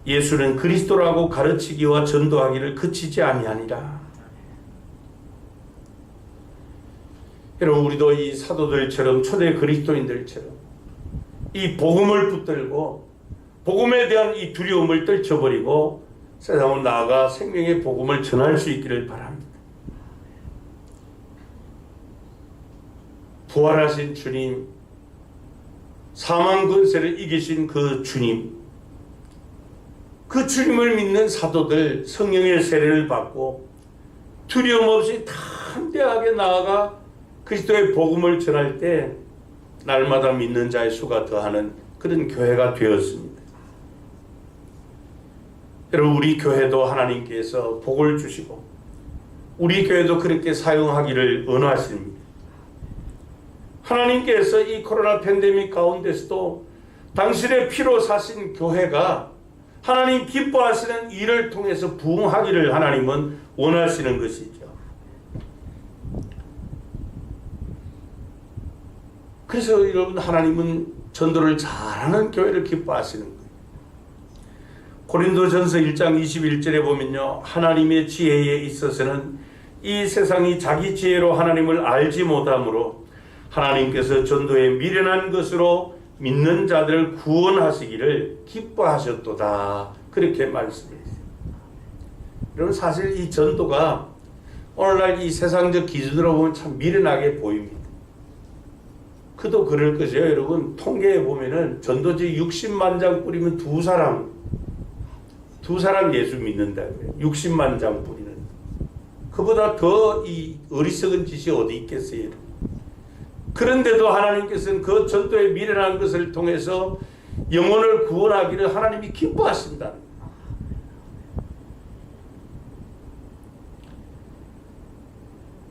[SPEAKER 2] 예수는 그리스도라고 가르치기와 전도하기를 그치지 아니하니라. 여러분 우리도 이 사도들처럼 초대 그리스도인들처럼 이 복음을 붙들고 복음에 대한 이 두려움을 떨쳐버리고 세상으로 나아가 생명의 복음을 전할 수 있기를 바랍니다. 부활하신 주님, 사망 권세를 이기신 그 주님, 그 주님을 믿는 사도들 성령의 세례를 받고 두려움 없이 담대하게 나아가 그리스도의 복음을 전할 때 날마다 믿는 자의 수가 더하는 그런 교회가 되었습니다. 여러분 우리 교회도 하나님께서 복을 주시고 우리 교회도 그렇게 사용하기를 원하십니다. 하나님께서 이 코로나 팬데믹 가운데서도 당신의 피로 사신 교회가 하나님 기뻐하시는 일을 통해서 부흥하기를 하나님은 원하시는 것이죠. 그래서 여러분 하나님은 전도를 잘하는 교회를 기뻐하시는 거예요. 고린도전서 1장 21절에 보면요. 하나님의 지혜에 있어서는 이 세상이 자기 지혜로 하나님을 알지 못하므로 하나님께서 전도에 미련한 것으로 믿는 자들을 구원하시기를 기뻐하셨도다. 그렇게 말씀했어요. 여러분 사실 이 전도가 오늘날 이 세상적 기준으로 보면 참 미련하게 보입니다. 그도 그럴 것이요. 여러분 통계에 보면은 전도지 60만 장 뿌리면 두 사람 예수 믿는다고요. 60만 장 뿌리는. 그보다 더 이 어리석은 짓이 어디 있겠어요. 여러분. 그런데도 하나님께서는 그 전도에 미련한 것을 통해서 영혼을 구원하기를 하나님이 기뻐하신다.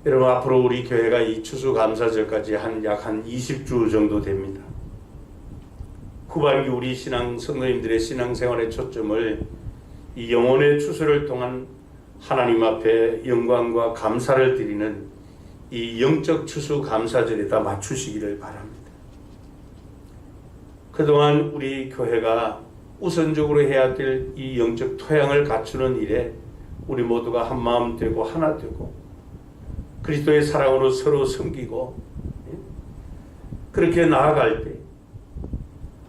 [SPEAKER 2] 여러분 앞으로 우리 교회가 이 추수감사절까지 약 한 20주 정도 됩니다. 후반기 우리 성도님들의 신앙생활의 초점을 이 영혼의 추수를 통한 하나님 앞에 영광과 감사를 드리는 이 영적 추수감사절에다 맞추시기를 바랍니다. 그동안 우리 교회가 우선적으로 해야 될 이 영적 토양을 갖추는 일에 우리 모두가 한 마음 되고 하나 되고 그리스도의 사랑으로 서로 섬기고 그렇게 나아갈 때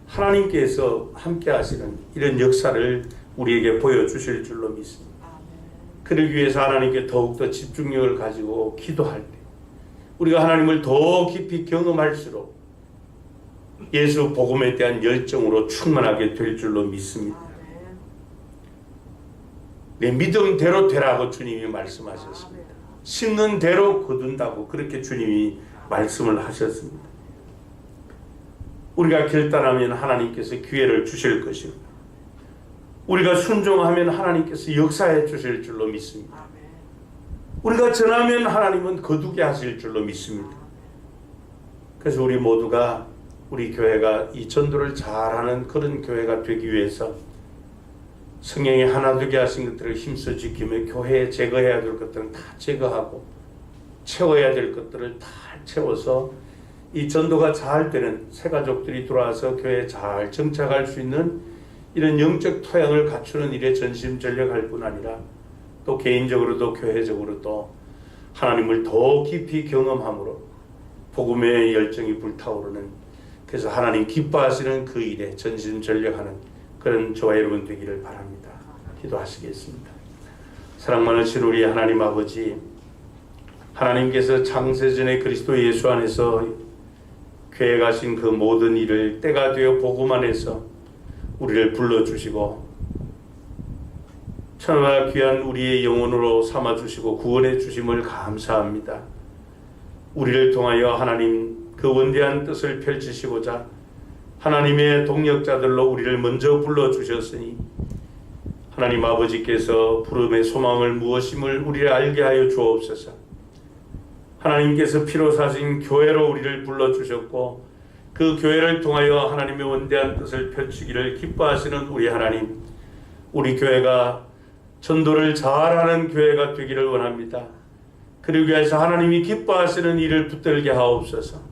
[SPEAKER 2] 하나님께서 함께 하시는 이런 역사를 우리에게 보여주실 줄로 믿습니다. 그러기 위해서 하나님께 더욱더 집중력을 가지고 기도할 때 우리가 하나님을 더 깊이 경험할수록 예수 복음에 대한 열정으로 충만하게 될 줄로 믿습니다. 내 믿음대로 되라고 주님이 말씀하셨습니다. 심는 대로 거둔다고 그렇게 주님이 말씀을 하셨습니다. 우리가 결단하면 하나님께서 기회를 주실 것이고 우리가 순종하면 하나님께서 역사해 주실 줄로 믿습니다. 우리가 전하면 하나님은 거두게 하실 줄로 믿습니다. 그래서 우리 모두가 우리 교회가 이 전도를 잘하는 그런 교회가 되기 위해서 성령이 하나 되게 하신 것들을 힘써 지키며 교회에 제거해야 될 것들은 다 제거하고 채워야 될 것들을 다 채워서 이 전도가 잘 되는 새 가족들이 돌아와서 교회에 잘 정착할 수 있는 이런 영적 토양을 갖추는 일에 전심전력할 뿐 아니라 또 개인적으로도 교회적으로도 하나님을 더 깊이 경험함으로 복음의 열정이 불타오르는 그래서 하나님 기뻐하시는 그 일에 전심전력하는 그런 저와 여러분 되기를 바랍니다. 기도하시겠습니다. 사랑 많으신 우리 하나님 아버지, 하나님께서 창세전에 그리스도 예수 안에서 교회에 가신 그 모든 일을 때가 되어 복음 안에서 우리를 불러주시고 천하와 귀한 우리의 영혼으로 삼아주시고 구원해 주심을 감사합니다. 우리를 통하여 하나님 그 원대한 뜻을 펼치시고자 하나님의 동력자들로 우리를 먼저 불러주셨으니 하나님 아버지께서 부름의 소망을 무엇임을 우리를 알게 하여 주옵소서. 하나님께서 피로 사신 교회로 우리를 불러주셨고 그 교회를 통하여 하나님의 원대한 뜻을 펼치기를 기뻐하시는 우리 하나님, 우리 교회가 전도를 잘하는 교회가 되기를 원합니다. 그러기 위해서 하나님이 기뻐하시는 일을 붙들게 하옵소서.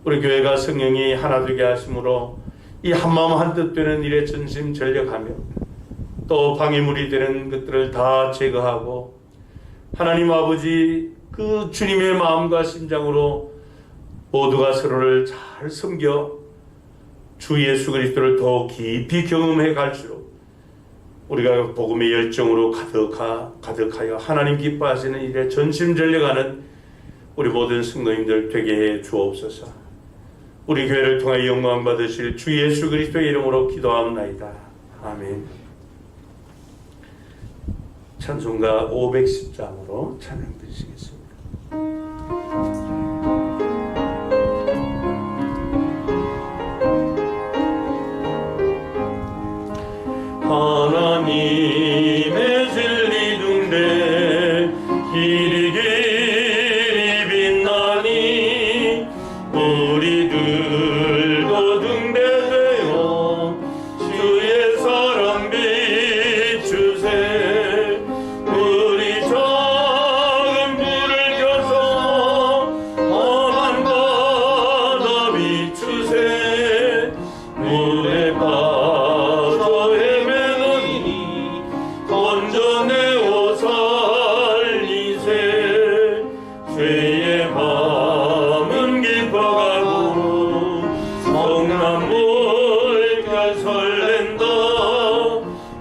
[SPEAKER 2] 우리 교회가 성령이 하나 되게 하심으로 이 한마음 한뜻 되는 일에 전심전력하며 또 방해물이 되는 것들을 다 제거하고 하나님 아버지 그 주님의 마음과 심장으로 모두가 서로를 잘 섬겨 주 예수 그리스도를 더 깊이 경험해 갈수록 우리가 복음의 열정으로 가득하여 하나님 기뻐하시는 일에 전심전력하는 우리 모든 성도님들 되게 해 주옵소서. 우리 교회를 통하여 영광 받으실 주 예수 그리스도의 이름으로 기도합나이다. 아멘. 찬송가 510장으로 찬양 드리시겠습니다. 하나님의 진리 등대 길이 빛나니 우리들도 등대되어 주의 사랑 비추세. 우리 작은 불을 켜서 험한 바다 비추세. 물에 빠져 헤매느니 건져내어 살리세. 죄의 밤은 깊어가고 성난 물결 설렌다.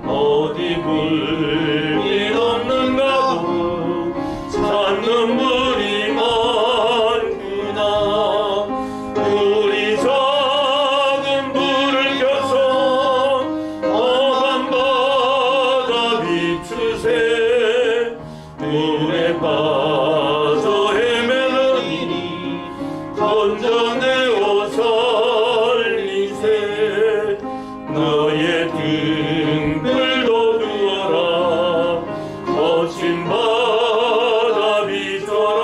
[SPEAKER 2] 어디 불길 없는가고 찾는 물이 많구나. 우리 작은 불을 켜서 험한 바다 비추세. 물에 빠져 헤매느니 건져내어 살리세. 너의 등불도 두어라. 거친 바다 비춰라.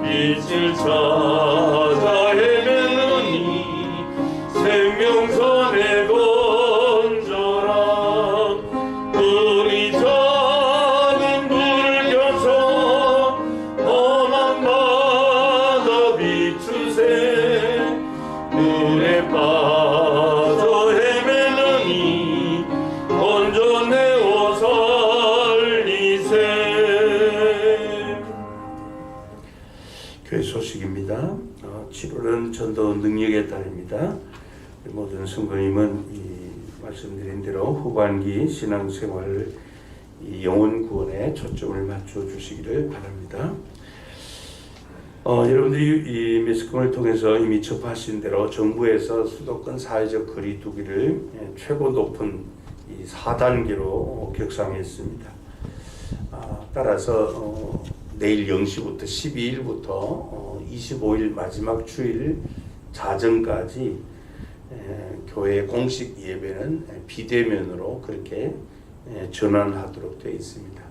[SPEAKER 2] 빛을 찾아 헤매느니 생명선에 던져라. 우리 작은 불을 켜서 험한 바다 비추세. 물에 빠져 헤매느니 건져내어 살리세. 교회 소식입니다. 7월은 전도 능력의 달입니다. 모든 성도님은 이 말씀드린 대로 후반기 신앙생활을 이 영혼 구원에 초점을 맞춰 주시기를 바랍니다. 여러분들이 이 매스컴을 통해서 이미 접하신 대로 정부에서 수도권 사회적 거리두기를 최고 높은 이 4단계로 격상했습니다. 따라서 내일 0시부터 12일부터 25일 마지막 주일 자정까지 교회 공식 예배는 비대면으로 그렇게 전환하도록 되어 있습니다.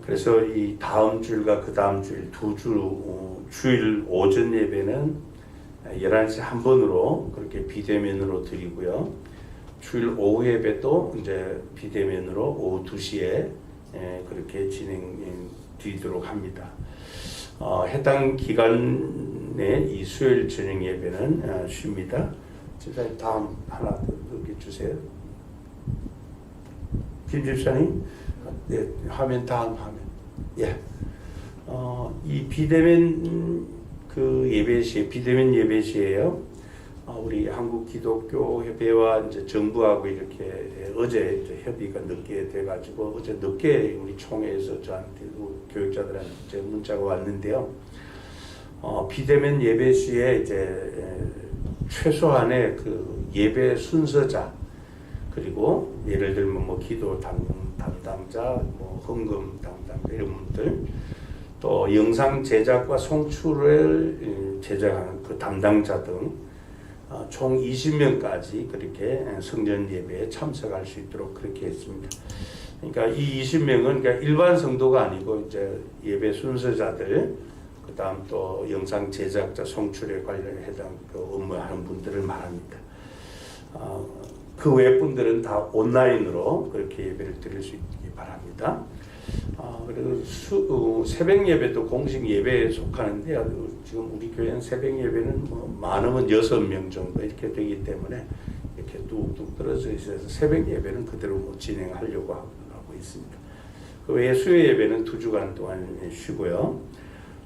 [SPEAKER 2] 그래서 이 다음 주일과 그 다음 주일 두 주일 오전 예배는 11시 한 번으로 그렇게 비대면으로 드리고요. 주일 오후 예배도 이제 비대면으로 오후 2시에 그렇게 진행되도록 합니다. 해당 기간에 이 수요일 저녁 예배는 쉽니다. 집사님 다음 하나 더 주세요. 김 집사님, 네, 화면 다음 화면. 예. 이 비대면 그 예배 시 비대면 예배 시에요. 우리 한국 기독교 협회와 이제 정부하고 이렇게 어제 이제 협의가 늦게 돼가지고 어제 늦게 우리 총회에서 저한테 교육자들한테 문자가 왔는데요. 비대면 예배 시에 이제 최소한의 그 예배 순서자 그리고 예를 들면 뭐 기도 담당자, 뭐 헌금 담당자 이런 분들 또 영상 제작과 송출을 제작하는 그 담당자 등 총 20명까지 그렇게 성전 예배에 참석할 수 있도록 그렇게 했습니다. 그러니까 이 20명은 그러니까 일반 성도가 아니고 이제 예배 순서자들, 그다음 또 영상 제작자, 송출에 관련해 해당 그 업무하는 분들을 말합니다. 그 외 분들은 다 온라인으로 그렇게 예배를 드릴 수 있기 바랍니다. 그리고 새벽 예배도 공식 예배에 속하는데 지금 우리 교회는 새벽 예배는 뭐 많으면 6명 정도 이렇게 되기 때문에 이렇게 뚝뚝 떨어져 있어서 새벽 예배는 그대로 뭐 진행하려고 하고 있습니다. 그 외에 수요 예배는 2주간 동안 쉬고요.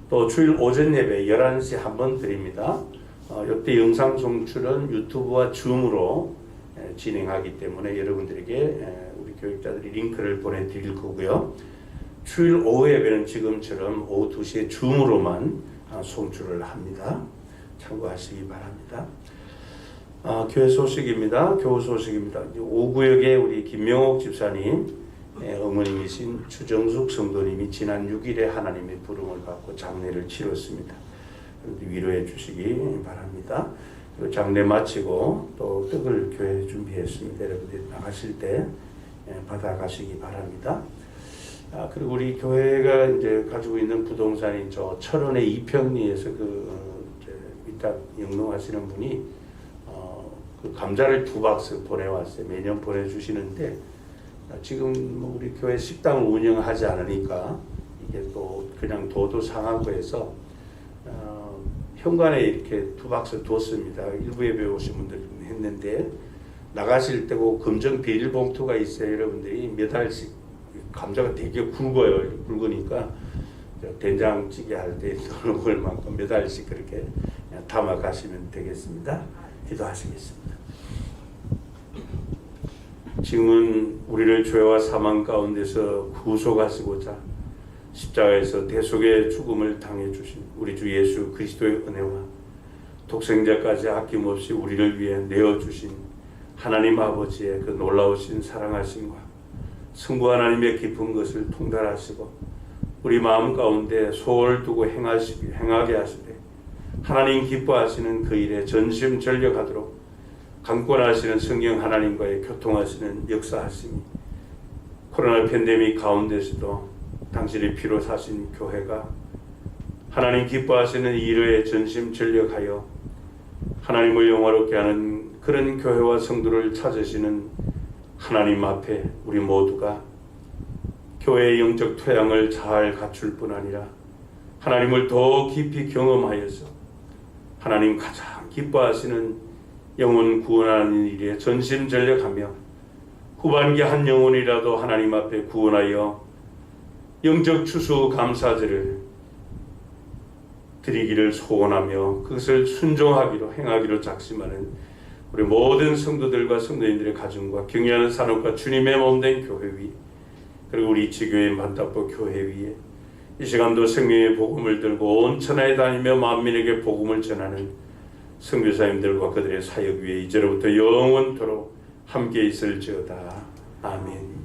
[SPEAKER 2] 또 주일 오전 예배 11시 한 번 드립니다. 이때 영상 송출은 유튜브와 줌으로 진행하기 때문에 여러분들에게 우리 교육자들이 링크를 보내드릴 거고요. 주일 오후 예배는 지금처럼 오후 2시에 줌으로만 송출을 합니다. 참고하시기 바랍니다. 교회 소식입니다. 교우 소식입니다. 오구역에 우리 김명옥 집사님 어머님이신 추정숙 성도님이 지난 6일에 하나님의 부름을 받고 장례를 치렀습니다. 위로해 주시기 바랍니다. 그리고 장례 마치고 또 떡을 교회에 준비했습니다. 여러분들 나가실 때 받아가시기 바랍니다. 그리고 우리 교회가 이제 가지고 있는 부동산이 저 철원의 2평리에서 밑밥 영농하시는 분이 그 감자를 2박스 보내왔어요. 매년 보내주시는데 지금 뭐 우리 교회 식당을 운영하지 않으니까 이게 또 그냥 도도 상하고 해서 현관에 이렇게 2박스 뒀습니다. 일부 예배 오신 분들 했는데 나가실 때고 검정 비닐봉투가 있어요. 여러분들이 몇 알씩 감자가 되게 굵어요. 굵으니까 된장찌개 할 때 넣을 만큼 몇 알씩 그렇게 담아 가시면 되겠습니다. 기도하시겠습니다. 지금은 우리를 죄와 사망 가운데서 구속하시고자 십자가에서 대속의 죽음을 당해 주신 우리 주 예수 그리스도의 은혜와 독생자까지 아낌없이 우리를 위해 내어 주신 하나님 아버지의 그 놀라우신 사랑하심과 성부 하나님의 깊은 것을 통달하시고 우리 마음 가운데 소원을 두고 행하게 하시되 하나님 기뻐하시는 그 일에 전심전력하도록 강권하시는 성령 하나님과의 교통하시는 역사하심이 코로나 팬데믹 가운데서도 당신의 피로 사신 교회가 하나님 기뻐하시는 일에 전심전력하여 하나님을 영화롭게 하는 그런 교회와 성도를 찾으시는 하나님 앞에 우리 모두가 교회의 영적 토양을 잘 갖출 뿐 아니라 하나님을 더 깊이 경험하여서 하나님 가장 기뻐하시는 영혼 구원하는 일에 전심전력하며 후반기 한 영혼이라도 하나님 앞에 구원하여 영적 추수 감사제를 드리기를 소원하며 그것을 순종하기로 행하기로 작심하는 우리 모든 성도들과 성도인들의 가정과 경영하는 산업과 주님의 몸된 교회 위, 그리고 우리 지교회 만다포 교회 위에 이 시간도 생명의 복음을 들고 온 천하에 다니며 만민에게 복음을 전하는 선교사님들과 그들의 사역 위에 이제로부터 영원토록 함께 있을지어다. 아멘.